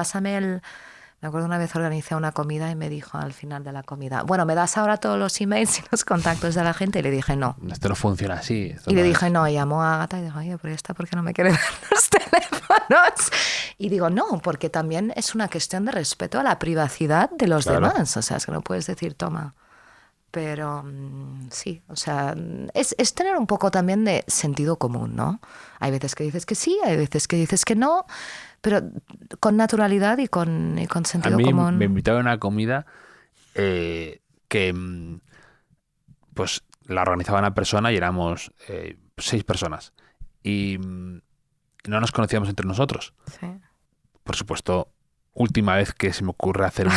Me acuerdo una vez organicé una comida y me dijo al final de la comida, bueno, ¿me das ahora todos los emails y los contactos de la gente? Y le dije no. Esto no funciona así. Y le dije no, y llamó a Ágata y dijo, oye, pero esta, ¿por qué no me quiere dar los teléfonos? Y digo, no, porque también es una cuestión de respeto a la privacidad de los demás. O sea, es que no puedes decir, toma. Pero sí, o sea, es tener un poco también de sentido común, ¿no? Hay veces que dices que sí, hay veces que dices que no, pero con naturalidad y con sentido común. A mí me invitaron a una comida que pues la organizaba una persona y éramos 6 personas. Y no nos conocíamos entre nosotros. Sí. Por supuesto, última vez que se me ocurre hacer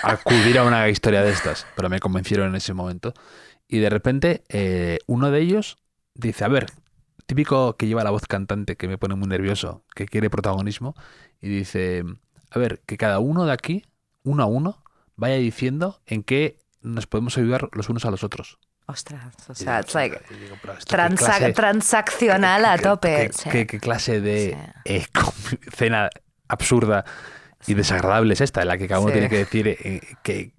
acudir a una historia de estas, pero me convencieron en ese momento. Y de repente uno de ellos dice, a ver, típico que lleva la voz cantante que me pone muy nervioso, que quiere protagonismo, y dice, a ver, que cada uno de aquí, uno a uno, vaya diciendo en qué nos podemos ayudar los unos a los otros. Ostras, o sea, it's like digo, pero esto qué clase- transaccional a tope. Sí. ¿Qué clase de cena absurda y desagradable es esta? En la que cada uno tiene que decir que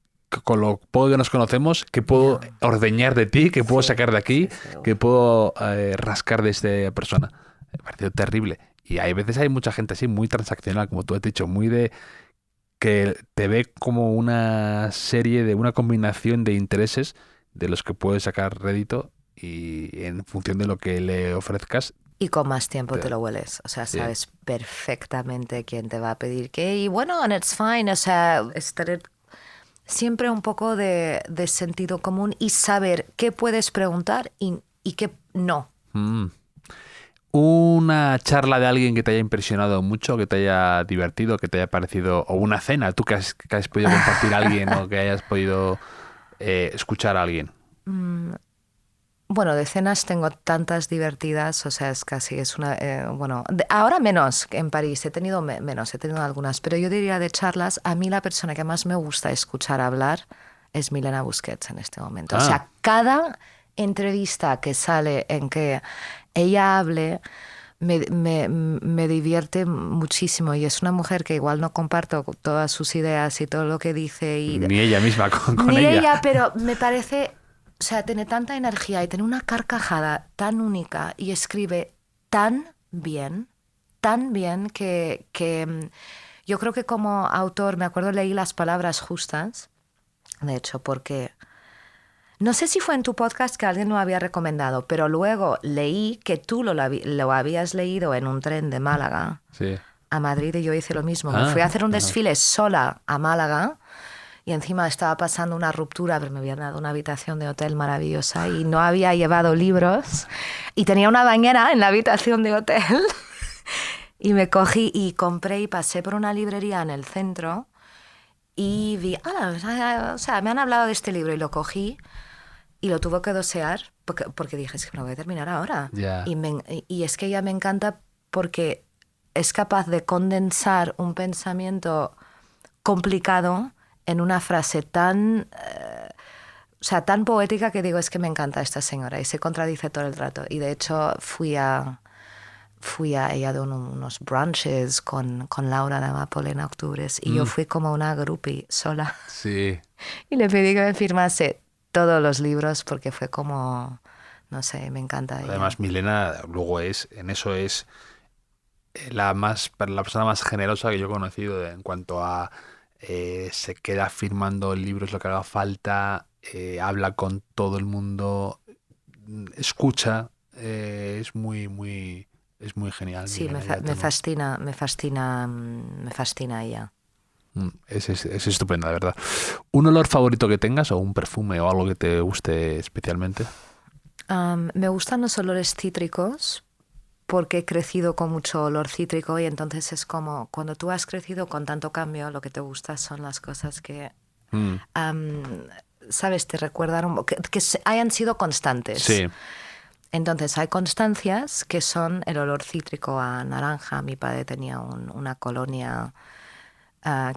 con lo poco que nos conocemos, que puedo ordeñar de ti, que puedo sacar de aquí, que puedo rascar de esta persona. Me pareció terrible. Y hay veces hay mucha gente así, muy transaccional, como tú has dicho, muy de que te ve como una serie de una combinación de intereses de los que puedes sacar rédito y en función de lo que le ofrezcas. Y con más tiempo te lo hueles. O sea, sabes perfectamente quién te va a pedir qué. Y bueno, and it's fine. O sea, es tener siempre un poco de sentido común y saber qué puedes preguntar y qué no. Una charla de alguien que te haya impresionado mucho, que te haya divertido, que te haya parecido, o una cena, tú que has podido compartir a alguien o que hayas podido escuchar a alguien. Bueno, de cenas tengo tantas divertidas, o sea, es una... bueno, ahora menos que en París, he tenido menos, he tenido algunas, pero yo diría de charlas, a mí la persona que más me gusta escuchar hablar es Milena Busquets en este momento. O sea, cada entrevista que sale en que ella hable me divierte muchísimo y es una mujer que igual no comparto todas sus ideas y todo lo que dice. Y, ni ella misma con ni ella. ella, pero me parece... O sea, tiene tanta energía y tiene una carcajada tan única y escribe tan bien que yo creo que como autor, me acuerdo, leí Las palabras justas, de hecho, porque no sé si fue en tu podcast que alguien lo había recomendado, pero luego leí que tú lo habías leído en un tren de Málaga a Madrid y yo hice lo mismo. Me fui a hacer un desfile sola a Málaga. Y encima estaba pasando una ruptura, pero me habían dado una habitación de hotel maravillosa y no había llevado libros. Y tenía una bañera en la habitación de hotel. Y me cogí y compré y pasé por una librería en el centro y vi, o sea, me han hablado de este libro y lo cogí y lo tuve que dosear porque dije, es que me lo voy a terminar ahora. Yeah. Y es que ella me encanta porque es capaz de condensar un pensamiento complicado en una frase tan, o sea, tan poética que digo, es que me encanta esta señora y se contradice todo el rato. Y de hecho fui a ella de unos brunches con Laura de Amapola en Octubres y yo fui como una groupie sola. Sí. Y le pedí que me firmase todos los libros porque fue como, no sé, me encanta ella. Además, Milena luego es la persona más generosa que yo he conocido en cuanto a se queda firmando libros lo que haga falta, habla con todo el mundo, escucha, es muy genial. Sí, me fascina ella. Es estupenda, de verdad. ¿Un olor favorito que tengas o un perfume o algo que te guste especialmente? Me gustan los olores cítricos porque he crecido con mucho olor cítrico y entonces es como cuando tú has crecido con tanto cambio, lo que te gusta son las cosas que, ¿sabes? Te recuerdan que hayan sido constantes. Sí. Entonces hay constancias que son el olor cítrico a naranja. Mi padre tenía una colonia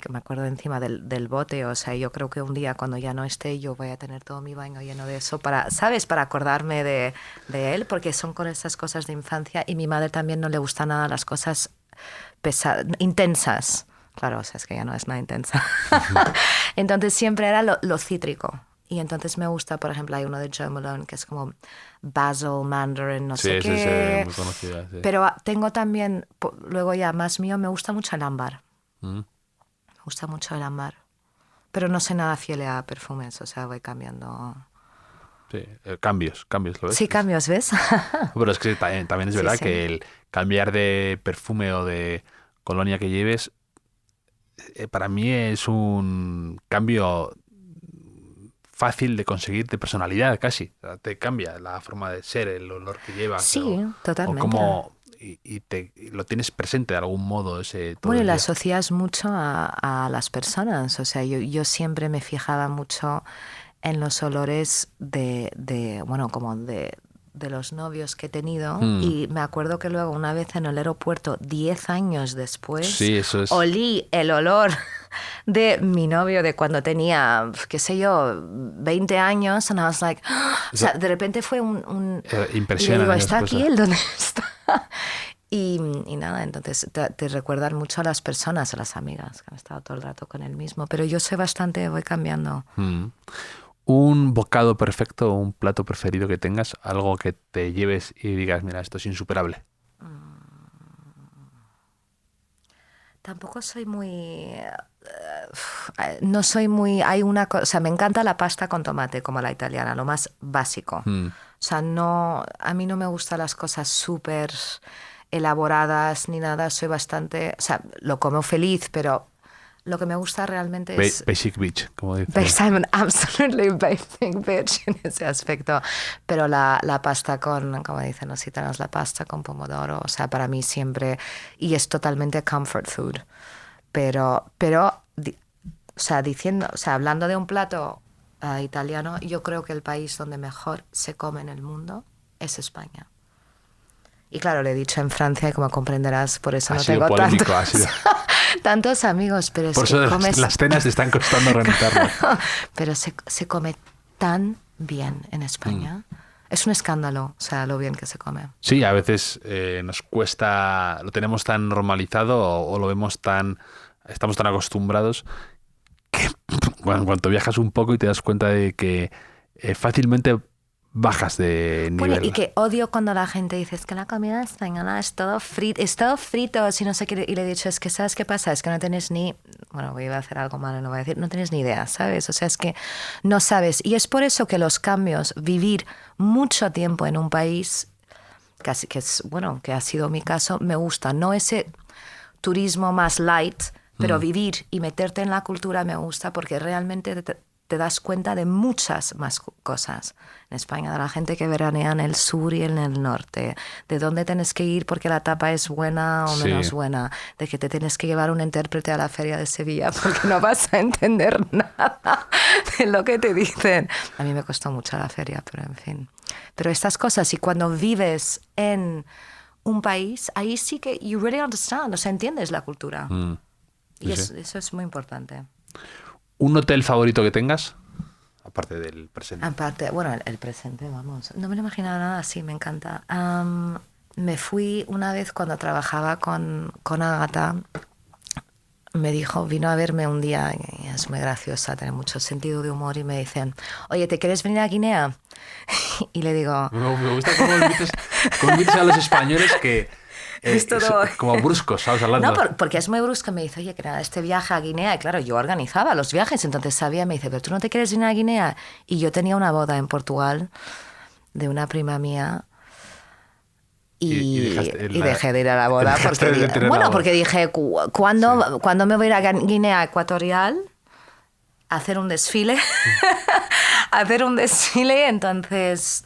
que me acuerdo encima del bote. O sea, yo creo que un día cuando ya no esté yo voy a tener todo mi baño lleno de eso para, ¿sabes? Para acordarme de él, porque son con esas cosas de infancia y mi madre también no le gustan nada las cosas intensas. Claro, o sea, es que ya no es nada intensa. Entonces siempre era lo cítrico. Y entonces me gusta, por ejemplo, hay uno de Joe Malone que es como basil, mandarin, no sé qué. Sí, muy conocida. Sí. Pero tengo también, luego ya más mío, me gusta mucho el ámbar. Me gusta mucho el ámbar. Pero no sé nada fiel a perfumes, o sea, voy cambiando. Sí, cambios, ¿lo ves? Sí, cambios, ¿ves? Pero es que también es verdad que el cambiar de perfume o de colonia que lleves, para mí es un cambio fácil de conseguir de personalidad casi. O sea, te cambia la forma de ser, el olor que llevas. Sí, totalmente. O como, y lo tienes presente de algún modo. Bueno, y lo asocias mucho a las personas. O sea, yo siempre me fijaba mucho en los olores bueno, como de los novios que he tenido. Y me acuerdo que luego una vez en el aeropuerto, 10 años después, sí, eso es. olí el olor de mi novio de cuando tenía, qué sé yo, 20 años, and I was like, o sea, de repente fue un impresiona. Y le digo, ¿está aquí él? ¿Dónde está? Y nada, entonces te recuerdan mucho a las personas, a las amigas que han estado todo el rato con él mismo. Pero yo soy bastante, voy cambiando. Un bocado perfecto, un plato preferido que tengas, algo que te lleves y digas, mira, esto es insuperable. Tampoco soy muy... no soy muy... Hay una cosa... O sea, me encanta la pasta con tomate, como la italiana, lo más básico. O sea, no... A mí no me gustan las cosas súper elaboradas ni nada. Soy bastante... O sea, lo como feliz, pero lo que me gusta realmente es... Basic bitch, como dice. I'm an absolutely basic bitch en ese aspecto. Pero la pasta con, como dicen los italianos, la pasta con pomodoro, o sea, para mí siempre... Y es totalmente comfort food. Pero o sea, hablando de un plato italiano, yo creo que el país donde mejor se come en el mundo es España. Y claro, le he dicho en Francia y como comprenderás, por eso no tengo tantos amigos. Pero por eso las cenas te están costando renotarlas. Pero se come tan bien en España. Es un escándalo, o sea, lo bien que se come. Sí, a veces nos cuesta, lo tenemos tan normalizado o lo vemos estamos tan acostumbrados que bueno, en cuanto viajas un poco y te das cuenta de que fácilmente bajas de nivel. Bueno, y que odio cuando la gente dice, es que la comida española es todo frito, si no sé qué. Y le he dicho, es que ¿sabes qué pasa? Es que no tienes ni... Bueno, voy a hacer algo malo, no voy a decir, no tienes ni idea, ¿sabes? O sea, es que no sabes. Y es por eso que los cambios, vivir mucho tiempo en un país, que es, bueno, que ha sido mi caso, me gusta. No ese turismo más light, pero vivir y meterte en la cultura me gusta porque realmente te das cuenta de muchas más cosas en España, de la gente que veranea en el sur y en el norte, de dónde tienes que ir porque la tapa es buena o menos buena, de que te tienes que llevar un intérprete a la feria de Sevilla porque no vas a entender nada de lo que te dicen. A mí me costó mucho la feria, pero en fin. Pero estas cosas, y cuando vives en un país, ahí sí que you really understand, o sea, entiendes la cultura. Y eso es muy importante. ¿Un hotel favorito que tengas? Aparte del presente. Aparte, bueno, el presente, vamos. No me lo imaginaba nada así, me encanta. Me fui una vez cuando trabajaba con Ágata. Vino a verme un día, y es muy graciosa, tiene mucho sentido de humor, y me dicen, oye, ¿te quieres venir a Guinea? Y le digo... Me gusta cómo invitas a los españoles que... como bruscos, ¿sabes? Hablando. No, porque es muy brusco. Me dice, oye, que nada, este viaje a Guinea. Y claro, yo organizaba los viajes, entonces sabía, me dice, pero tú no te quieres venir a Guinea. Y yo tenía una boda en Portugal de una prima mía. Y dejé de ir a la boda. Porque dije, ¿cuándo me voy a ir a Guinea Ecuatorial? A hacer un desfile. Entonces...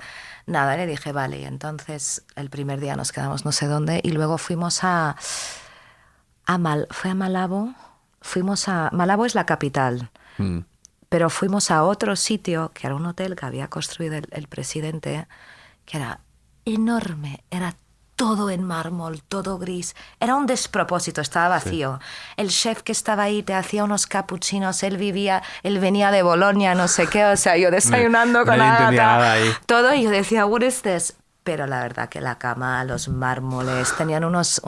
Nada, le dije, vale, y entonces el primer día nos quedamos no sé dónde y luego fuimos fue a Malabo, Malabo es la capital, pero fuimos a otro sitio que era un hotel que había construido el presidente, que era enorme, era todo en mármol, todo gris. Era un despropósito, estaba vacío. Sí. El chef que estaba ahí te hacía unos capuchinos, él venía de Bolonia, no sé qué, o sea, yo desayunando con Ágata, todo, y yo decía, what is this? Pero la verdad que la cama, los mármoles, tenían unos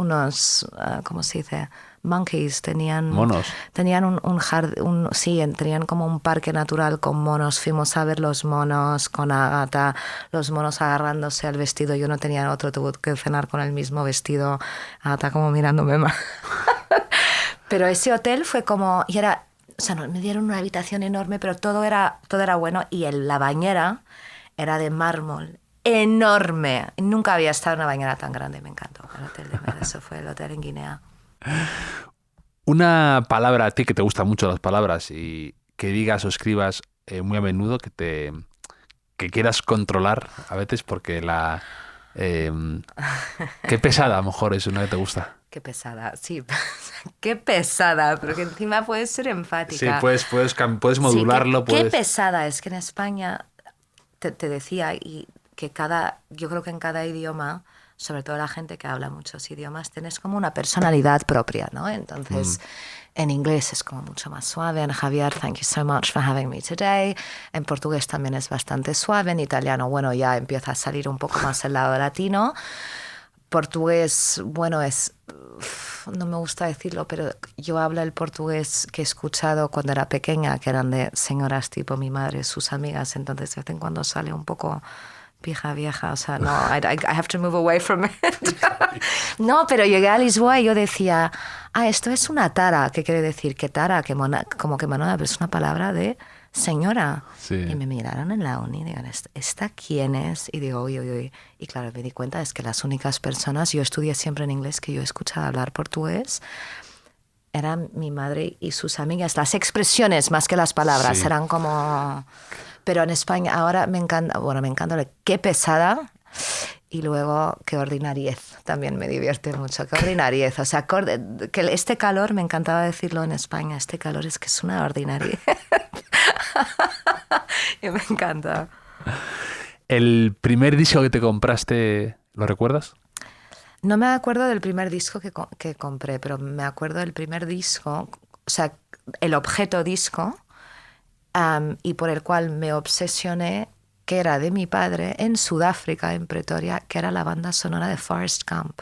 ¿cómo se dice? Monkeys, monos. Tenían un jardín, tenían como un parque natural con monos. Fuimos a ver los monos con Ágata, los monos agarrándose al vestido. Yo no tenía otro, tuve que cenar con el mismo vestido. Ágata como mirándome mal. Pero ese hotel fue como, y era, o sea, me dieron una habitación enorme, pero todo era bueno, y la bañera era de mármol. Enorme. Nunca había estado en una bañera tan grande, me encantó. El hotel de verdad, eso fue el hotel en Guinea. Una palabra a ti que te gustan mucho las palabras y que digas o escribas muy a menudo que quieras controlar a veces porque qué pesada a lo mejor es una que te gusta. Qué pesada, sí. Qué pesada, pero que encima puedes ser enfática. Sí, puedes modularlo. Sí, qué pesada es que en España te decía y que yo creo que en cada idioma sobre todo la gente que habla muchos idiomas, tienes como una personalidad propia, ¿no? Entonces, en inglés es como mucho más suave. En Javier, thank you so much for having me today. En portugués también es bastante suave. En italiano, bueno, ya empieza a salir un poco más el lado latino. Portugués, bueno, no me gusta decirlo, pero yo hablo el portugués que he escuchado cuando era pequeña, que eran de señoras tipo mi madre, sus amigas, entonces de vez en cuando sale un poco vieja, o sea, no, I have to move away from it. No, pero llegué a Lisboa y yo decía, esto es una tara, ¿qué quiere decir? ¿Qué tara? Como que monada, pero es una palabra de señora. Sí. Y me miraron en la uni y digo, ¿esta quién es? Y digo, uy. Y claro, me di cuenta es que las únicas personas, yo estudié siempre en inglés, que yo escuchaba hablar portugués, eran mi madre y sus amigas. Las expresiones más que las palabras eran como... Pero en España ahora me encanta qué pesada y luego qué ordinariez. También me divierte mucho, qué ordinariez. O sea, que este calor, me encantaba decirlo en España, este calor es que es una ordinariez. Y me encanta. ¿El primer disco que te compraste, lo recuerdas? No me acuerdo del primer disco que compré, pero me acuerdo del primer disco, o sea, el objeto disco, y por el cual me obsesioné, que era de mi padre en Sudáfrica, en Pretoria, que era la banda sonora de Forrest Gump.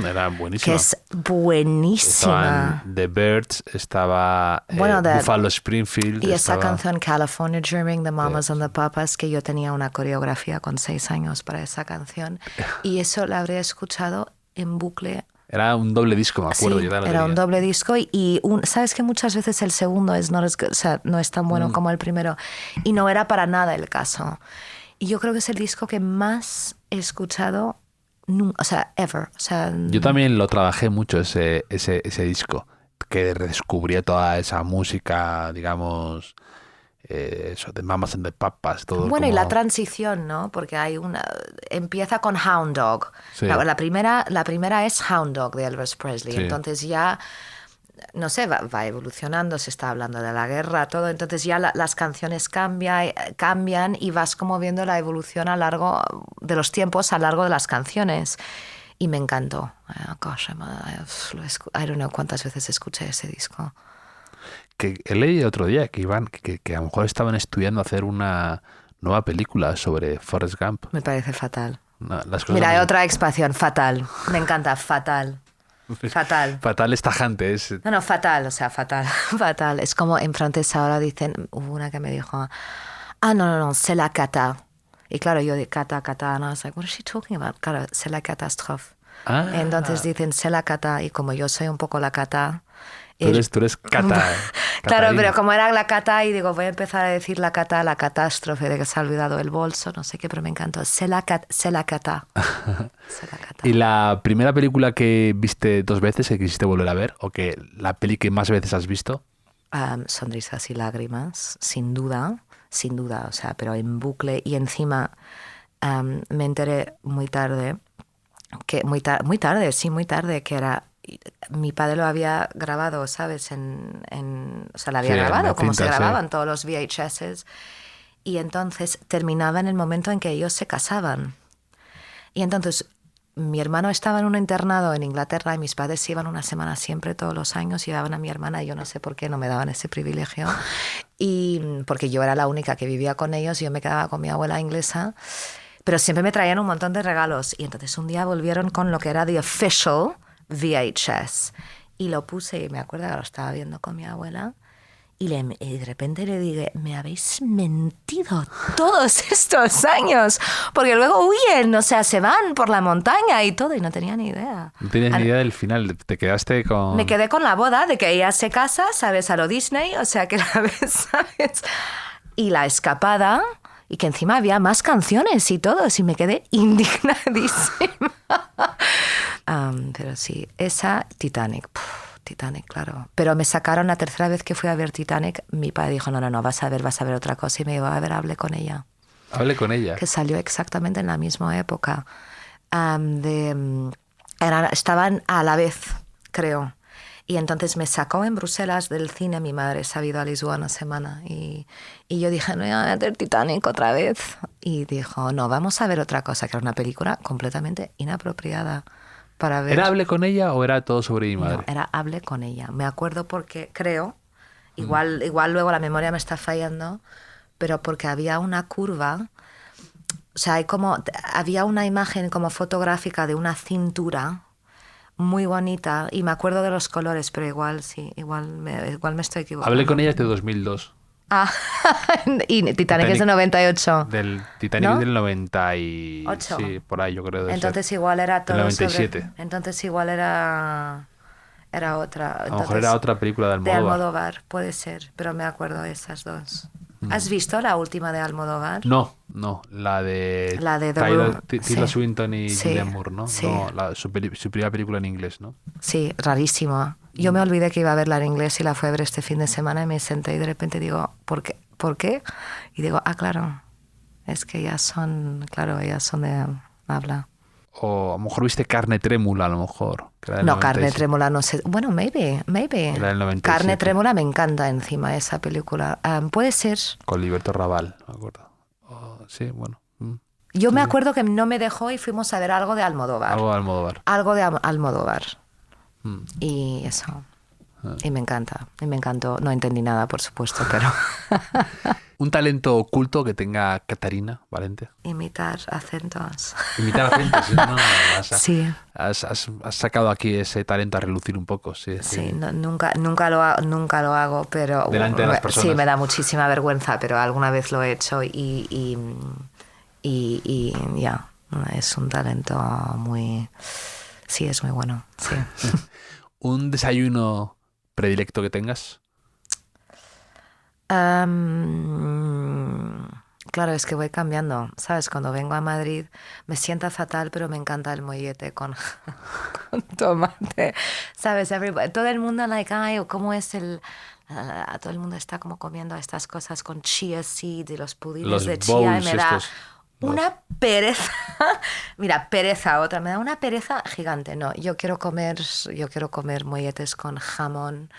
Era buenísima. Que es buenísima. Estaban The Birds, estaba Buffalo Springfield. Y esa canción California Dreaming, The Mamas and the Papas, que yo tenía una coreografía con 6 años para esa canción. Y eso la habría escuchado en bucle. Era un doble disco, me acuerdo. Sí, yo era un doble disco y sabes que muchas veces el segundo no es tan bueno como el primero. Y no era para nada el caso. Y yo creo que es el disco que más he escuchado, o sea, ever. O sea, yo también lo trabajé mucho, ese disco, que redescubría toda esa música, digamos... eso de Mamas and the Papas, todo. Bueno, como... y la transición, ¿no? Porque empieza con Hound Dog. Sí. La primera es Hound Dog de Elvis Presley. Sí. Entonces ya, no sé, va evolucionando, se está hablando de la guerra, todo. Entonces ya las canciones cambian y vas como viendo la evolución a largo de los tiempos, a largo de las canciones. Y me encantó. Gosh, I don't know cuántas veces escuché ese disco. Que leí otro día que a lo mejor estaban estudiando hacer una nueva película sobre Forrest Gump. Me parece fatal. No, mira, hay otra expresión, fatal. Me encanta, fatal. Fatal. Fatal es tajante. No, fatal, o sea, fatal. Fatal. Es como en francés ahora dicen, hubo una que me dijo, no, c'est la cata. Y claro, yo de cata, no, I was like, what is she talking about? Claro, c'est la catástrofe. Entonces dicen, c'est la cata, y como yo soy un poco la cata... Tú eres cata. Claro, pero como era la cata, y digo, voy a empezar a decir la cata, la catástrofe, de que se ha olvidado el bolso, no sé qué, pero me encantó. C'est la cata. ¿Y la primera película que viste 2 veces, que quisiste volver a ver? ¿O que la peli que más veces has visto? Sonrisas y lágrimas, sin duda, o sea, pero en bucle. Y encima me enteré muy tarde, que era... Mi padre lo había grabado, ¿sabes? O sea, lo había grabado, como se grababan todos los VHS. Y entonces terminaba en el momento en que ellos se casaban. Y entonces mi hermano estaba en un internado en Inglaterra y mis padres se iban una semana siempre, todos los años, llevaban a mi hermana y yo no sé por qué no me daban ese privilegio. Y porque yo era la única que vivía con ellos y yo me quedaba con mi abuela inglesa. Pero siempre me traían un montón de regalos. Y entonces un día volvieron con lo que era The Official VHS y lo puse y me acuerdo que lo estaba viendo con mi abuela y de repente le dije, me habéis mentido todos estos años porque luego huyen, o sea, se van por la montaña y todo y no tenía ni idea. No tenías ni idea del final, te quedaste con... Me quedé con la boda de que ella se casa, ¿sabes? A lo Disney, o sea que la ves, ¿sabes? Y la escapada y que encima había más canciones y todo y me quedé indignadísima. Pero sí, esa Titanic, claro. Pero me sacaron la tercera vez que fui a ver Titanic, mi padre dijo, no, vas a ver otra cosa. Y me iba a ver, hablé con ella. ¿Hablé con ella? Que salió exactamente en la misma época. Estaban a la vez, creo. Y entonces me sacó en Bruselas del cine, mi madre se ha ido a Lisboa una semana. Y yo dije, no voy a ver Titanic otra vez. y dijo, no, vamos a ver otra cosa, que era una película completamente inapropiada para ver. ¿Era Hablé con ella o era todo sobre mi madre? No, era Hablé con ella. Me acuerdo porque creo, igual luego la memoria me está fallando, pero porque había una curva, o sea, había una imagen como fotográfica de una cintura muy bonita y me acuerdo de los colores, pero igual me estoy equivocando. Hablé con ella desde 2002. Ah, y Titanic es de 98. Del Titanic, ¿no? Es del 98. Sí, por ahí yo creo. Entonces igual era todo 97. Entonces igual era otra. A lo mejor era otra película de Almodóvar. De Almodóvar, puede ser, pero me acuerdo de esas dos. ¿Has visto la última de Almodóvar? No, la de Tilda Swinton y Julianne Moore, ¿no? Sí. No, su primera película en inglés, ¿no? Sí, rarísimo. Yo me olvidé que iba a verla en inglés y la fui a ver este fin de semana y me senté y de repente digo, ¿por qué? Y digo, claro, es que ellas son de habla. O a lo mejor viste Carne Trémula, a lo mejor. No, Carne Trémula no sé. Bueno, maybe. Era del 97. Carne Trémula me encanta encima esa película. Puede ser. Con Liberto Raval, me acuerdo. Sí, bueno. Yo me acuerdo que no me dejó y fuimos a ver algo de Almodóvar. Algo de Almodóvar. Y eso. Y me encantó. No entendí nada, por supuesto, pero... ¿Un talento oculto que tenga Catarina Valente? Imitar acentos. Imitar acentos, sí. Has sacado aquí ese talento a relucir un poco, sí. Sí, no, nunca lo hago, pero... Delante de las personas. Sí, me da muchísima vergüenza, pero alguna vez lo he hecho y ya, es un talento muy... Sí, es muy bueno, sí. ¿Un desayuno predilecto que tengas? Claro, es que voy cambiando, ¿sabes? Cuando vengo a Madrid me sienta fatal, pero me encanta el mollete con tomate, ¿sabes? Todo el mundo, ay, ¿cómo es todo el mundo está como comiendo estas cosas con chia seeds y los pudines de chia y me da una pereza. Mira, me da una pereza gigante. No, yo quiero comer molletes con jamón.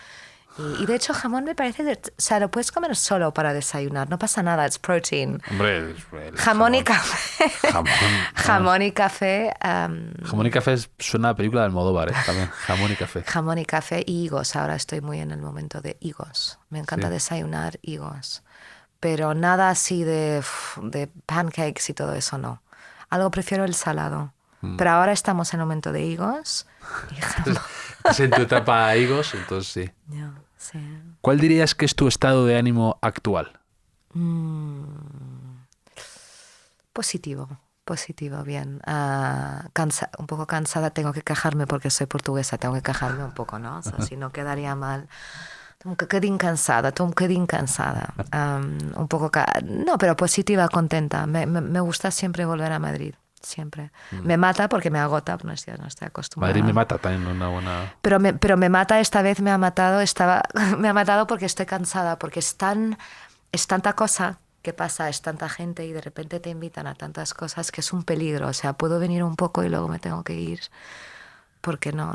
Y de hecho jamón me parece, o sea, lo puedes comer solo para desayunar, no pasa nada, es protein. Hombre, jamón y café. Jamón y café. Jamón y café suena a película de Almodóvar, también. Jamón y café. Jamón y café y higos. Ahora estoy muy en el momento de higos. Me encanta desayunar higos. Pero nada así de pancakes y todo eso, no. Prefiero el salado. Pero ahora estamos en el momento de higos. Estás en tu etapa a higos, entonces sí. Sí. ¿Cuál dirías que es tu estado de ánimo actual? Positivo, bien. Un poco cansada, tengo que quejarme porque soy portuguesa, tengo que quejarme un poco, ¿no? O sea, si no quedaría mal. Un poquedín cansada. Un poco... No, pero positiva, contenta. Me gusta siempre volver a Madrid. Siempre. Me mata porque me agota, no estoy acostumbrada. Madrid me mata también, una buena... Pero me mata, esta vez me ha matado, me ha matado porque estoy cansada, porque es tanta cosa que pasa, es tanta gente y de repente te invitan a tantas cosas que es un peligro. O sea, puedo venir un poco y luego me tengo que ir porque no...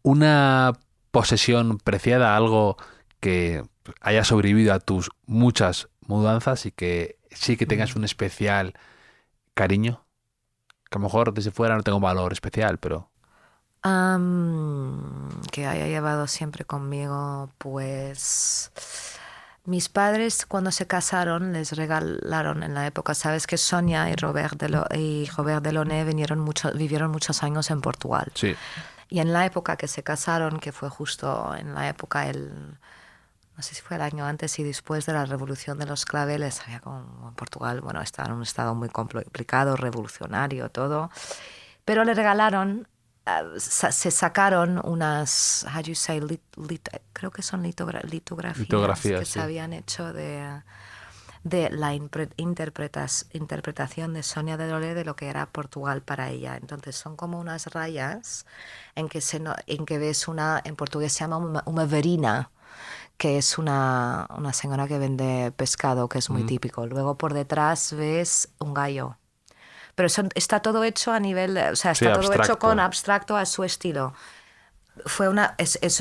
Una posesión preciada, algo que haya sobrevivido a tus muchas mudanzas y que sí que tengas un especial... cariño, que a lo mejor desde fuera no tengo un valor especial, pero... Que haya llevado siempre conmigo, pues... Mis padres cuando se casaron les regalaron en la época, sabes que Sonia y Robert Delaunay vivieron muchos años en Portugal. Sí. Y en la época que se casaron, que fue justo en la época no sé si fue el año antes y después de la Revolución de los Claveles, había como en Portugal, bueno, estaba en un estado muy complicado, revolucionario, todo. Pero le regalaron, se sacaron unas, how do you say, creo que son litografías que se habían hecho de la interpretación de Sonia Delaunay de lo que era Portugal para ella. Entonces son como unas rayas en que ves en portugués se llama una verina, que es una señora que vende pescado, que es muy típico. Luego por detrás ves un gallo. Pero está todo hecho a nivel, o sea, está todo hecho con abstracto a su estilo.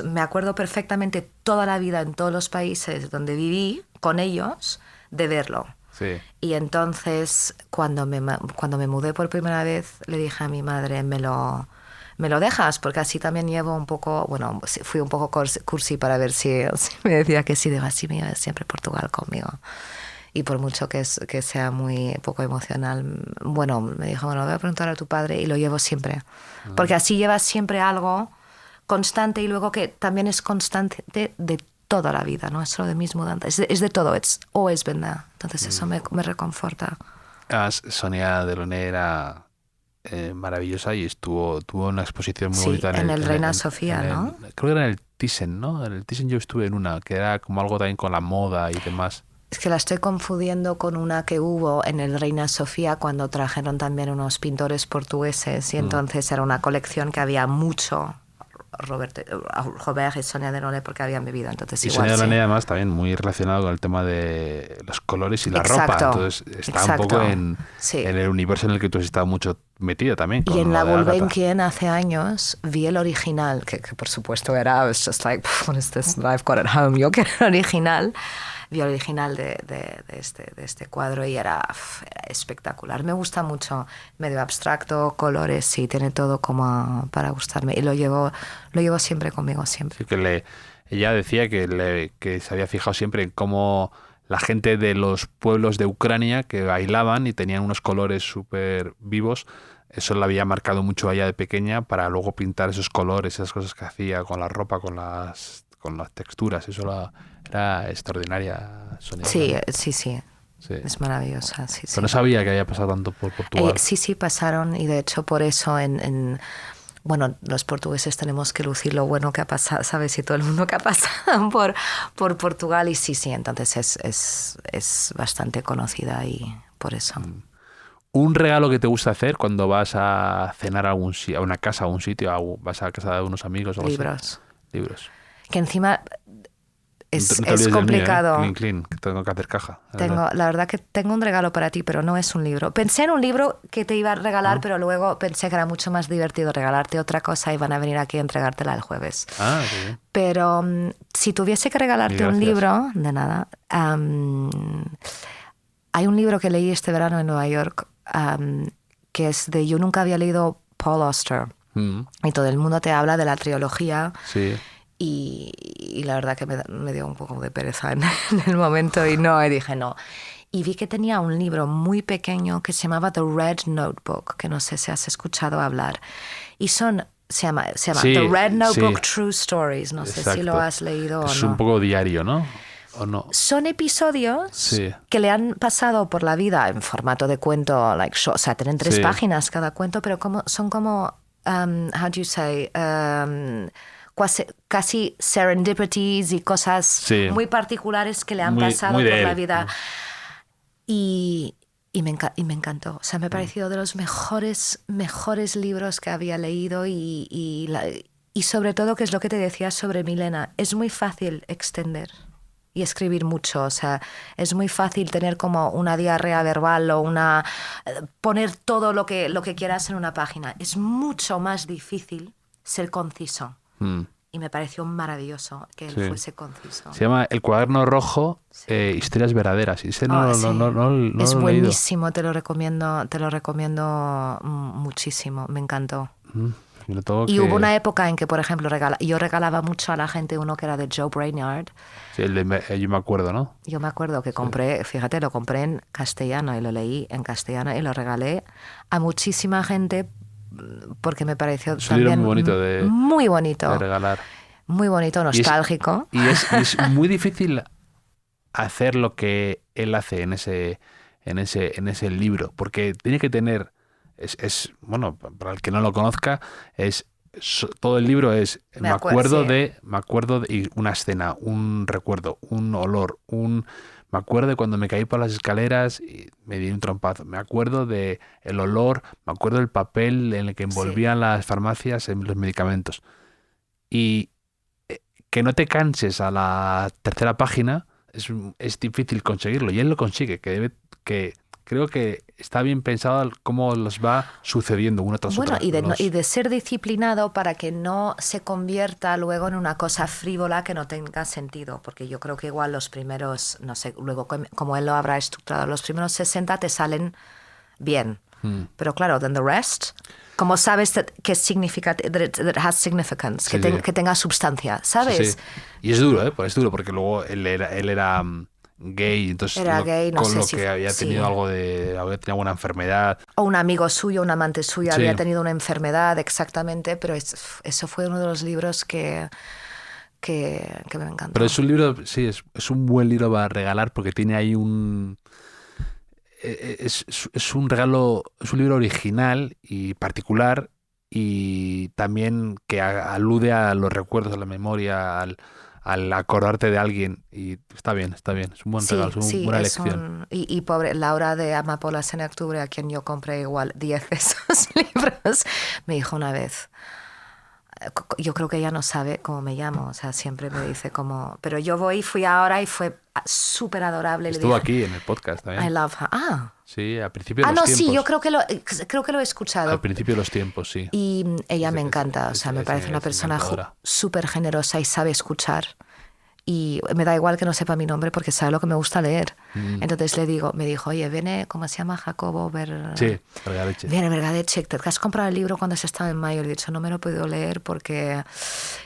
Me acuerdo perfectamente toda la vida en todos los países donde viví con ellos de verlo. Sí. Y entonces, cuando me mudé por primera vez, le dije a mi madre, me lo dejas, porque así también llevo un poco, bueno, fui un poco cursi para ver si me decía que sí, digo, así me llevas siempre Portugal conmigo. Y por mucho que sea muy poco emocional, bueno, me dijo, bueno, voy a preguntar a tu padre y lo llevo siempre. Porque así llevas siempre algo constante y luego que también es constante de toda la vida, no es solo de mis mudanzas, es de todo, it's always been there. Entonces eso me reconforta. Sonia Delaunay era maravillosa y tuvo una exposición muy bonita en el Reina Sofía, ¿no? Creo que era en el Thyssen, ¿no? En el Thyssen yo estuve en una, que era como algo también con la moda y demás. Es que la estoy confundiendo con una que hubo en el Reina Sofía cuando trajeron también unos pintores portugueses y entonces era una colección que había mucho Robert y Sonia Delaunay porque habían bebido. Entonces, y igual, Sonia Delaunay además también muy relacionado con el tema de los colores y la ropa. Entonces está un poco en el universo en el que tú has estado mucho metida también. Y en la Gulbenkian hace años vi el original, que por supuesto era, it's just like, what is this I've got at home? Yo que era el original. Vi el original de este cuadro y era espectacular. Me gusta mucho, medio abstracto, colores, sí, tiene todo como para gustarme. Y lo llevo siempre conmigo, siempre. Sí, ella decía que se había fijado siempre en cómo la gente de los pueblos de Ucrania que bailaban y tenían unos colores súper vivos, eso la había marcado mucho a ella de pequeña para luego pintar esos colores, esas cosas que hacía con la ropa, con las texturas. Eso era extraordinaria, Sonia. Sí. Es maravillosa. Sí, Pero no sabía que había pasado tanto por Portugal. Sí, pasaron y de hecho por eso bueno, los portugueses tenemos que lucir lo bueno que ha pasado, ¿sabes? Y todo el mundo que ha pasado por Portugal y sí, entonces es bastante conocida y por eso. ¿Un regalo que te gusta hacer cuando vas a cenar a una casa, a un sitio, vas a casa de unos amigos? O Libros. Libros. Que encima es no complicado. Mío, clean, que tengo que hacer caja. La verdad que tengo un regalo para ti, pero no es un libro. Pensé en un libro que te iba a regalar, pero luego pensé que era mucho más divertido regalarte otra cosa y van a venir aquí a entregártela el jueves. Qué bien. Pero si tuviese que regalarte un libro, de nada. Hay un libro que leí este verano en Nueva York que es yo nunca había leído Paul Auster. Y todo el mundo te habla de la trilogía. Sí. Y la verdad que me dio un poco de pereza en el momento y dije no. Y vi que tenía un libro muy pequeño que se llamaba The Red Notebook, que no sé si has escuchado hablar. Y se llama The Red Notebook True Stories. No sé si lo has leído o no. Es un poco diario, ¿no? ¿O no? Son episodios que le han pasado por la vida en formato de cuento, o sea, tienen 3 páginas cada cuento, pero son como, how do you say, casi serendipities y cosas muy particulares que le han pasado por la vida. Y me encantó. O sea, me ha parecido de los mejores libros que había leído y sobre todo, que es lo que te decía sobre Milena, es muy fácil extender y escribir mucho. O sea, es muy fácil tener como una diarrea verbal o poner todo lo que quieras en una página. Es mucho más difícil ser conciso. Y me pareció maravilloso que él fuese conciso. Se llama El cuaderno rojo, historias verdaderas. Ese no es lo he buenísimo, te lo recomiendo muchísimo. Me encantó. Y hubo una época en que, por ejemplo, yo regalaba mucho a la gente uno que era de Joe Brainard. Sí, yo me acuerdo, ¿no? Yo me acuerdo que fíjate, lo compré en castellano y lo leí en castellano y lo regalé a muchísima gente porque me pareció también muy bonito de regalar. Muy bonito, nostálgico. Y es muy difícil hacer lo que él hace en ese libro, porque tiene que tener... bueno, para el que no lo conozca, todo el libro es me acuerdo de y una escena, un recuerdo, un olor, me acuerdo de cuando me caí por las escaleras y me di un trompazo, me acuerdo de el olor, me acuerdo del papel en el que envolvían las farmacias en los medicamentos. Y que no te canses a la 3ª página es difícil conseguirlo, y él lo consigue, que creo que está bien pensado cómo los va sucediendo una tras otra. Y de ser disciplinado para que no se convierta luego en una cosa frívola que no tenga sentido, porque yo creo que igual los primeros, no sé, luego como él lo habrá estructurado, los primeros 60 te salen bien, pero claro, then the rest, como sabes que significa, that has significance, que tenga sustancia, ¿sabes? Sí. Y es duro, pues es duro, porque luego él era gay, entonces era gay, no con sé lo si que había tenido había tenido alguna enfermedad. O un amigo suyo, un amante suyo había tenido una enfermedad, exactamente, pero eso fue uno de los libros que me encantó. Pero es un libro, sí, es un buen libro para regalar porque tiene ahí es un regalo, es un libro original y particular y también que alude a los recuerdos, a la memoria, al acordarte de alguien, y está bien, es un buen regalo, es una buena elección. Y pobre Laura de Amapolas en octubre, a quien yo compré igual 10 de esos libros, me dijo una vez, yo creo que ella no sabe cómo me llamo, o sea, siempre me dice como, pero yo fui ahora y fue súper adorable. Estuvo aquí en el podcast también. I love her. Sí, al principio de los tiempos. Sí, yo creo que lo he escuchado. Al principio de los tiempos, sí. Y ella me encanta, o sea, me parece una persona súper generosa y sabe escuchar. Y me da igual que no sepa mi nombre porque sabe lo que me gusta leer. Entonces me dijo, oye, viene, ¿cómo se llama? Jacobo Vergadeche. Viene Vergadeche, ¿te has comprado el libro cuando has estado en mayo? Le he dicho, no me lo he podido leer porque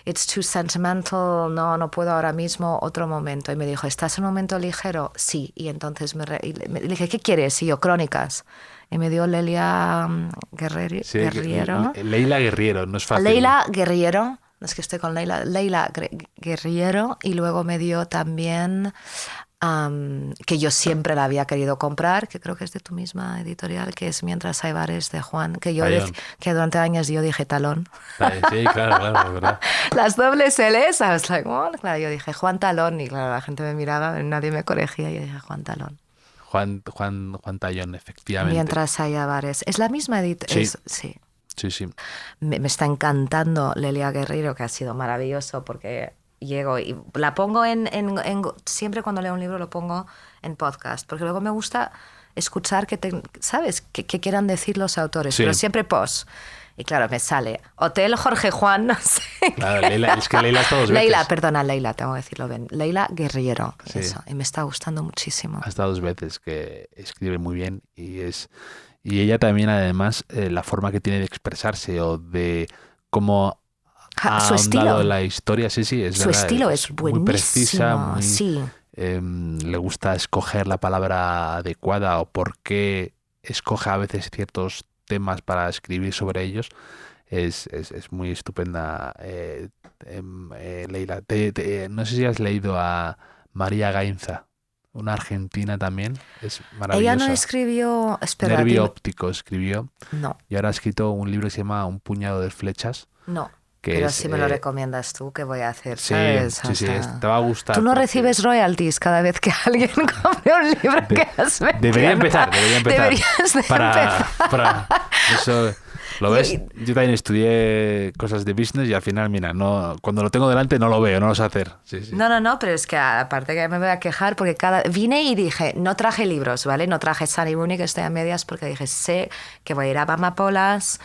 it's too sentimental, no puedo ahora mismo, otro momento. Y me dijo, ¿estás en un momento ligero? Sí. Y entonces le dije, ¿qué quieres? Y yo, crónicas. Y me dio Leila Guerriero. Leila Guerriero, no es fácil. Leila Guerriero. No es que estoy con Leila Guerriero, y luego me dio también que yo siempre la había querido comprar, que creo que es de tu misma editorial, que es Mientras hay bares, de Juan, que que durante años yo dije Talón. Sí, claro, es verdad. Las dobles L's, I was like, well, claro, yo dije Juan Talón, y claro, la gente me miraba, nadie me corregía, y yo dije Juan Talón. Juan Tallón, efectivamente. Mientras haya bares. ¿Es la misma editorial? Sí. Sí. Me está encantando Leila Guerriero, que ha sido maravilloso porque llego y la pongo siempre cuando leo un libro lo pongo en podcast, porque luego me gusta escuchar ¿sabes? Que quieran decir los autores, pero siempre post. Y claro, me sale Hotel Jorge Juan, no sé. Claro, Leila, es que Leila está dos veces. Leila, tengo que decirlo bien. Leila Guerriero, eso. Y me está gustando muchísimo. Hasta 2 veces, que escribe muy bien y ella también, además, la forma que tiene de expresarse o de cómo ha ahondado la historia, es su verdad. Estilo es buenísimo, muy precisa, sí. Le gusta escoger la palabra adecuada o por qué escoge a veces ciertos temas para escribir sobre ellos. Es muy estupenda, Leila. No sé si has leído a María Gainza, una argentina también, es maravillosa. Ella no escribió... Nervio óptico escribió. No. Y ahora ha escrito un libro que se llama Un puñado de flechas. No. Pero si me lo recomiendas tú, ¿qué voy a hacer? Sí, ¿sabes? Sí, te va a gustar. Tú no recibes royalties cada vez que alguien compre un libro que has vendido. Debería empezar. Deberías de empezar. Para eso... ¿Lo ves? Yo también estudié cosas de business y al final, mira, cuando lo tengo delante no lo veo, no lo sé hacer. Sí. No, pero es que aparte que me voy a quejar porque vine y dije, no traje libros, ¿vale? No traje Sally Rooney, que estoy a medias, porque dije, sé que voy a ir a Amapolas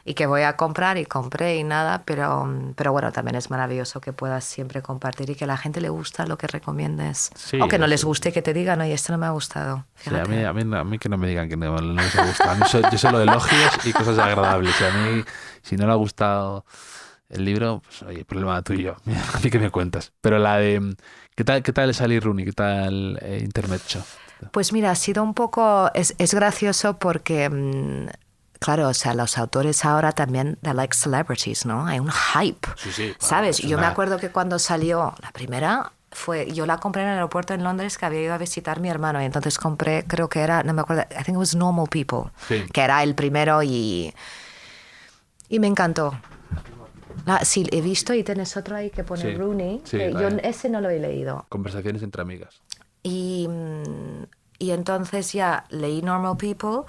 y que voy a comprar, y compré y nada, pero bueno, también es maravilloso que puedas siempre compartir y que a la gente le gusta lo que recomiendes. O que no les guste, que te digan, oye, esto no me ha gustado. Sí, a mí que no me digan que no les ha gustado. Yo solo elogios y cosas agradables. A mí, si no le ha gustado el libro, pues oye, problema tuyo. A mí que me cuentas. Pero la de... ¿Qué tal Sally Rooney? ¿Qué tal Intermezzo? Pues mira, ha sido un poco... Es gracioso porque... Claro, o sea, los autores ahora también, they're like celebrities, ¿no? Hay un hype, sí, ¿sabes? Yo me acuerdo que cuando salió la primera, yo la compré en el aeropuerto en Londres, que había ido a visitar a mi hermano, y entonces compré, creo que era, no me acuerdo, I think it was Normal People, que era el primero, y me encantó. Sí, he visto, y tienes otro ahí que pone Rooney, que yo ese no lo he leído. Conversaciones entre amigas. Y entonces ya leí Normal People,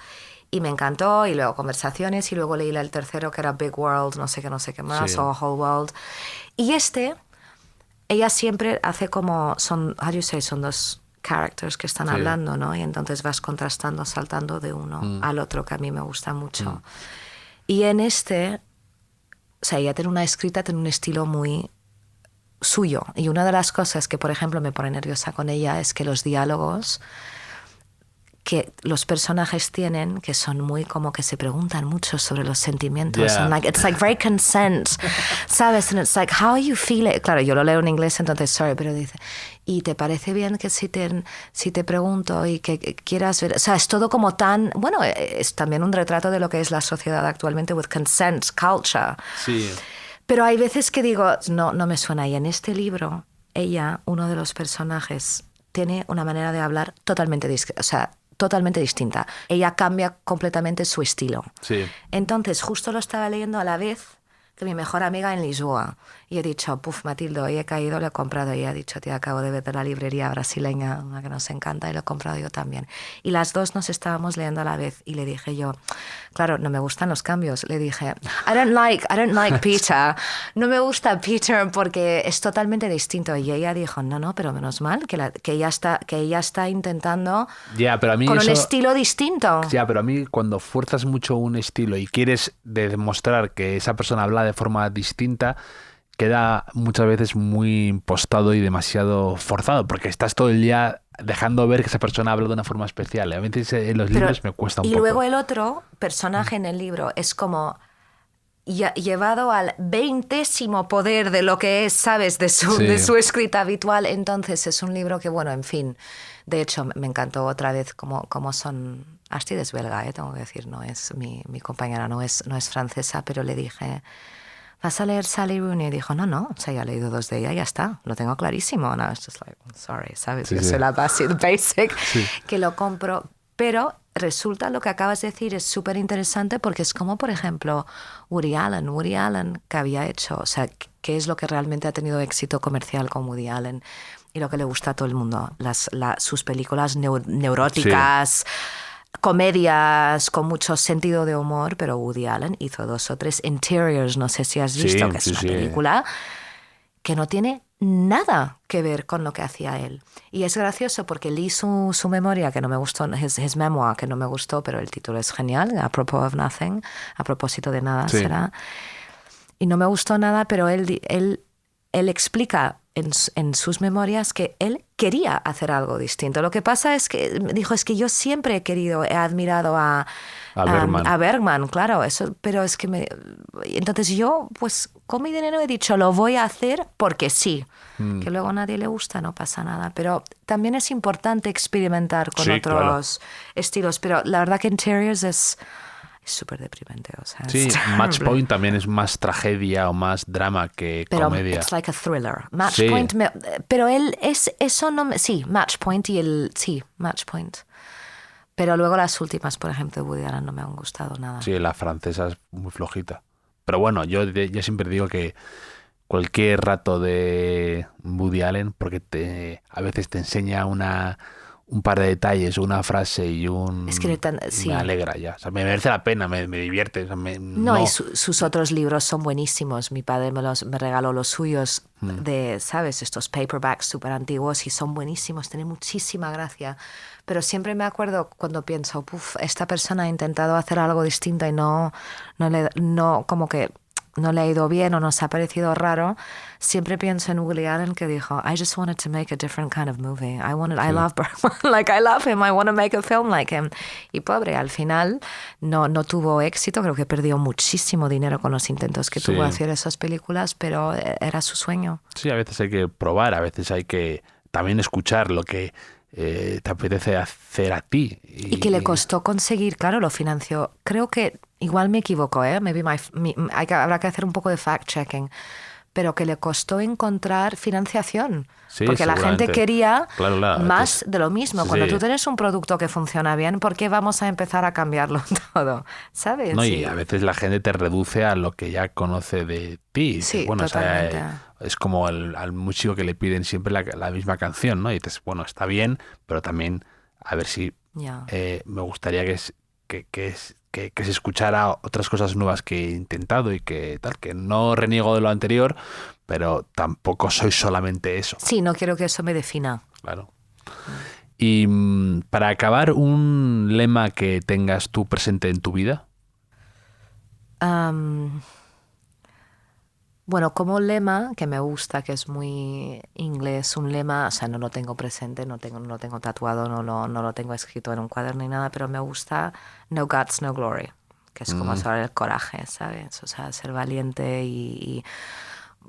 y me encantó, y luego Conversaciones, y luego leí el tercero que era Big World, no sé qué más, o Whole World. Y ella siempre hace como, son dos characters que están hablando, ¿no? Y entonces vas contrastando, saltando de uno al otro, que a mí me gusta mucho. Y en este, o sea, ella tiene una escrita, tiene un estilo muy suyo. Y una de las cosas que, por ejemplo, me pone nerviosa con ella es que los diálogos que los personajes tienen, que son muy como que se preguntan mucho sobre los sentimientos. Yeah. And like, it's like very consent, ¿sabes? And it's like, how you feel it. Claro, yo lo leo en inglés, entonces, sorry, pero dice, ¿y te parece bien que si te pregunto y que quieras ver? O sea, es todo como tan... Bueno, es también un retrato de lo que es la sociedad actualmente with consent, culture. Sí. Pero hay veces que digo, no me suena. Y en este libro, ella, uno de los personajes, tiene una manera de hablar totalmente distinta. Ella cambia completamente su estilo. Sí. Entonces, justo lo estaba leyendo a la vez que mi mejor amiga en Lisboa. Y he dicho, Matilde, hoy he caído, lo he comprado. Y ha dicho, te acabo de ver de la librería brasileña, una que nos encanta, y lo he comprado yo también. Y las dos nos estábamos leyendo a la vez. Y le dije yo, claro, no me gustan los cambios. Le dije, I don't like Peter. No me gusta Peter porque es totalmente distinto. Y ella dijo, no, pero menos mal que ella está intentando Pero a mí con eso, un estilo distinto. Ya, pero a mí cuando fuerzas mucho un estilo y quieres demostrar que esa persona habla de forma distinta, queda muchas veces muy impostado y demasiado forzado, porque estás todo el día dejando ver que esa persona habla de una forma especial. A veces en los libros me cuesta un poco. Y luego el otro personaje en el libro es como llevado al 20º poder de lo que es, ¿sabes? De su escrita habitual. Entonces es un libro que, bueno, en fin, de hecho me encantó otra vez como son... Astrid es belga, tengo que decir, no es mi compañera, no es francesa, pero le dije... ¿Vas a leer Sally Rooney? Y dijo, no, o sea, ya he leído 2 de ella, ya está, lo tengo clarísimo. And I was just like, sorry, ¿sabes? Yo soy la basic, que lo compro. Pero resulta lo que acabas de decir es súper interesante porque es como, por ejemplo, Woody Allen, que había hecho, o sea, qué es lo que realmente ha tenido éxito comercial con Woody Allen y lo que le gusta a todo el mundo, sus películas neuróticas, comedias con mucho sentido de humor, pero Woody Allen hizo 2 o 3 Interiors, no sé si has visto, que es una película que no tiene nada que ver con lo que hacía él. Y es gracioso porque leí su memoria, que no me gustó, his memoir, que no me gustó, pero el título es genial, Apropos of Nothing, a propósito de nada será. Y no me gustó nada, pero él explica en sus memorias que él quería hacer algo distinto. Lo que pasa es que dijo, es que yo siempre he admirado a Bergman, claro, eso, pero es que entonces yo, pues con mi dinero he dicho, lo voy a hacer porque sí. Que luego a nadie le gusta, no pasa nada. Pero también es importante experimentar con otros estilos. Pero la verdad que Interiors es súper deprimente. O sea, Match Point también es más tragedia o más drama que comedia. It's like a thriller. Match Point, pero él es eso no me, Match Point Match Point. Pero luego las últimas, por ejemplo, de Woody Allen no me han gustado nada. Sí, la francesa es muy flojita. Pero bueno, yo siempre digo que cualquier rato de Woody Allen, porque a veces te enseña un par de detalles, una frase y me alegra ya. O sea, me merece la pena, me divierte. O sea, y sus otros libros son buenísimos. Mi padre me regaló los suyos de, ¿sabes? Estos paperbacks súper antiguos y son buenísimos, tienen muchísima gracia. Pero siempre me acuerdo cuando pienso, esta persona ha intentado hacer algo distinto y como que no le ha ido bien o nos ha parecido raro. Siempre pienso en Woody Allen, que dijo, I just wanted to make a different kind of movie. I love Bergman, like I love him, I want to make a film like him. Y pobre, al final no tuvo éxito, creo que perdió muchísimo dinero con los intentos que tuvo de hacer esas películas, pero era su sueño. Sí, a veces hay que probar, a veces hay que también escuchar lo que te apetece hacer a ti. Y que le costó conseguir, claro, lo financió. Creo que, igual me equivoco, maybe habrá que hacer un poco de fact-checking, pero que le costó encontrar financiación. Porque la gente quería más de lo mismo. Cuando tú tienes un producto que funciona bien, ¿por qué vamos a empezar a cambiarlo todo? ¿Sabes? No, y a veces la gente te reduce a lo que ya conoce de ti. Sí, bueno, totalmente. O sea, es como al músico que le piden siempre la misma canción, ¿no? Y dices, bueno, está bien, pero también a ver si me gustaría que se escuchara otras cosas nuevas que he intentado y que no reniego de lo anterior, pero tampoco soy solamente eso. Sí, no quiero que eso me defina. Claro. Y para acabar, un lema que tengas tú presente en tu vida. Bueno, como lema que me gusta, que es muy inglés, un lema, o sea, no lo tengo presente, no lo tengo tatuado, no lo tengo escrito en un cuaderno ni nada, pero me gusta no guts, no glory, que es como saber el coraje, ¿sabes? O sea, ser valiente y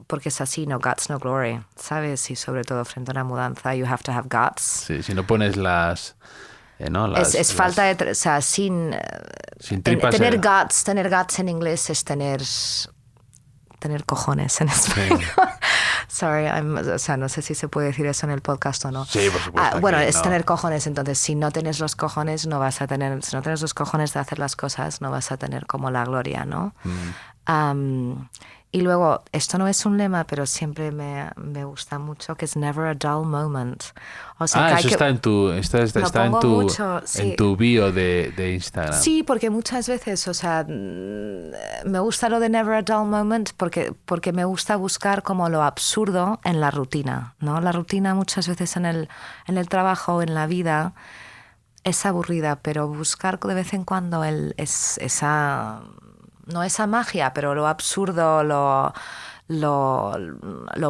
porque es así, no guts, no glory, ¿sabes? Y sobre todo frente a una mudanza, you have to have guts. Sí, si no pones las... ¿no? Es falta de... O sea, sin tripas... tener guts en inglés es tener cojones en español. Sí. Sorry, o sea, no sé si se puede decir eso en el podcast o no. Sí, por supuesto. Bueno, es tener cojones, entonces si no tienes los cojones no vas a tener, si no tienes los cojones de hacer las cosas no vas a tener como la gloria, ¿no? Y luego, esto no es un lema, pero siempre me gusta mucho, que es never a dull moment. O sea, eso está en tu bio de Instagram. Sí, porque muchas veces, o sea, me gusta lo de never a dull moment porque me gusta buscar como lo absurdo en la rutina, ¿no? La rutina muchas veces en el trabajo, en la vida, es aburrida, pero buscar de vez en cuando no esa magia, pero lo absurdo, lo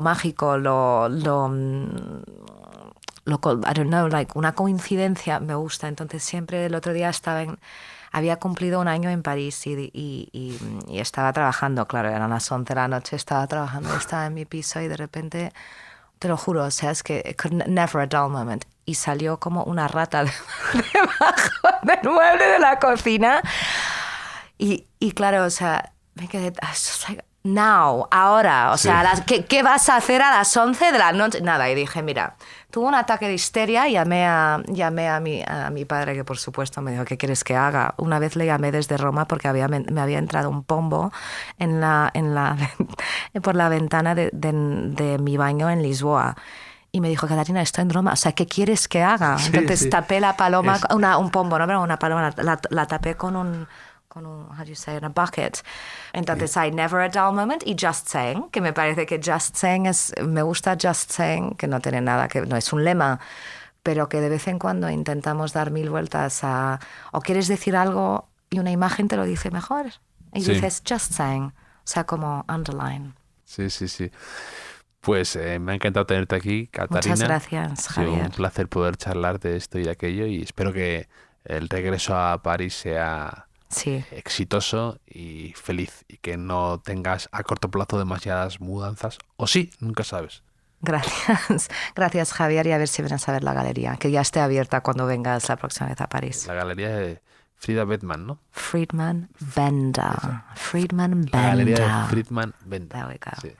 mágico, I don't know, like una coincidencia me gusta. Entonces siempre el otro día había cumplido 1 año en París y estaba trabajando, claro, eran las 11 de la noche, estaba en mi piso y de repente, te lo juro, o sea, es que never a dull moment. Y salió como una rata debajo del mueble de la cocina. Y claro, o sea, me quedé, now, ahora, o sea, ¿qué vas a hacer a las 11 de la noche? Nada, y dije, mira, tuve un ataque de histeria, llamé a mi padre, que por supuesto me dijo, ¿qué quieres que haga? Una vez le llamé desde Roma porque me había entrado un pombo por la ventana de mi baño en Lisboa. Y me dijo, Catarina, estoy en Roma, o sea, ¿qué quieres que haga? Entonces tapé la paloma, un pombo, no, pero una paloma, la tapé con un how do you say, in a bucket. Entonces hay never a dull moment y just saying, que me parece que just saying me gusta just saying, que no tiene nada, que no es un lema, pero que de vez en cuando intentamos dar 1000 vueltas o quieres decir algo y una imagen te lo dice mejor. Y dices just saying, o sea, como underline. Sí. Pues me ha encantado tenerte aquí, Catarina. Muchas gracias, Javier. Ha sido un placer poder charlar de esto y de aquello y espero que el regreso a París sea... Sí. exitoso y feliz y que no tengas a corto plazo demasiadas mudanzas o sí, nunca sabes. Gracias Javier, y a ver si vienes a ver la galería, que ya esté abierta cuando vengas la próxima vez a París. La galería de Frida Bethman, ¿no? Friedman Benda. La galería de Friedman Benda. There we go. Sí.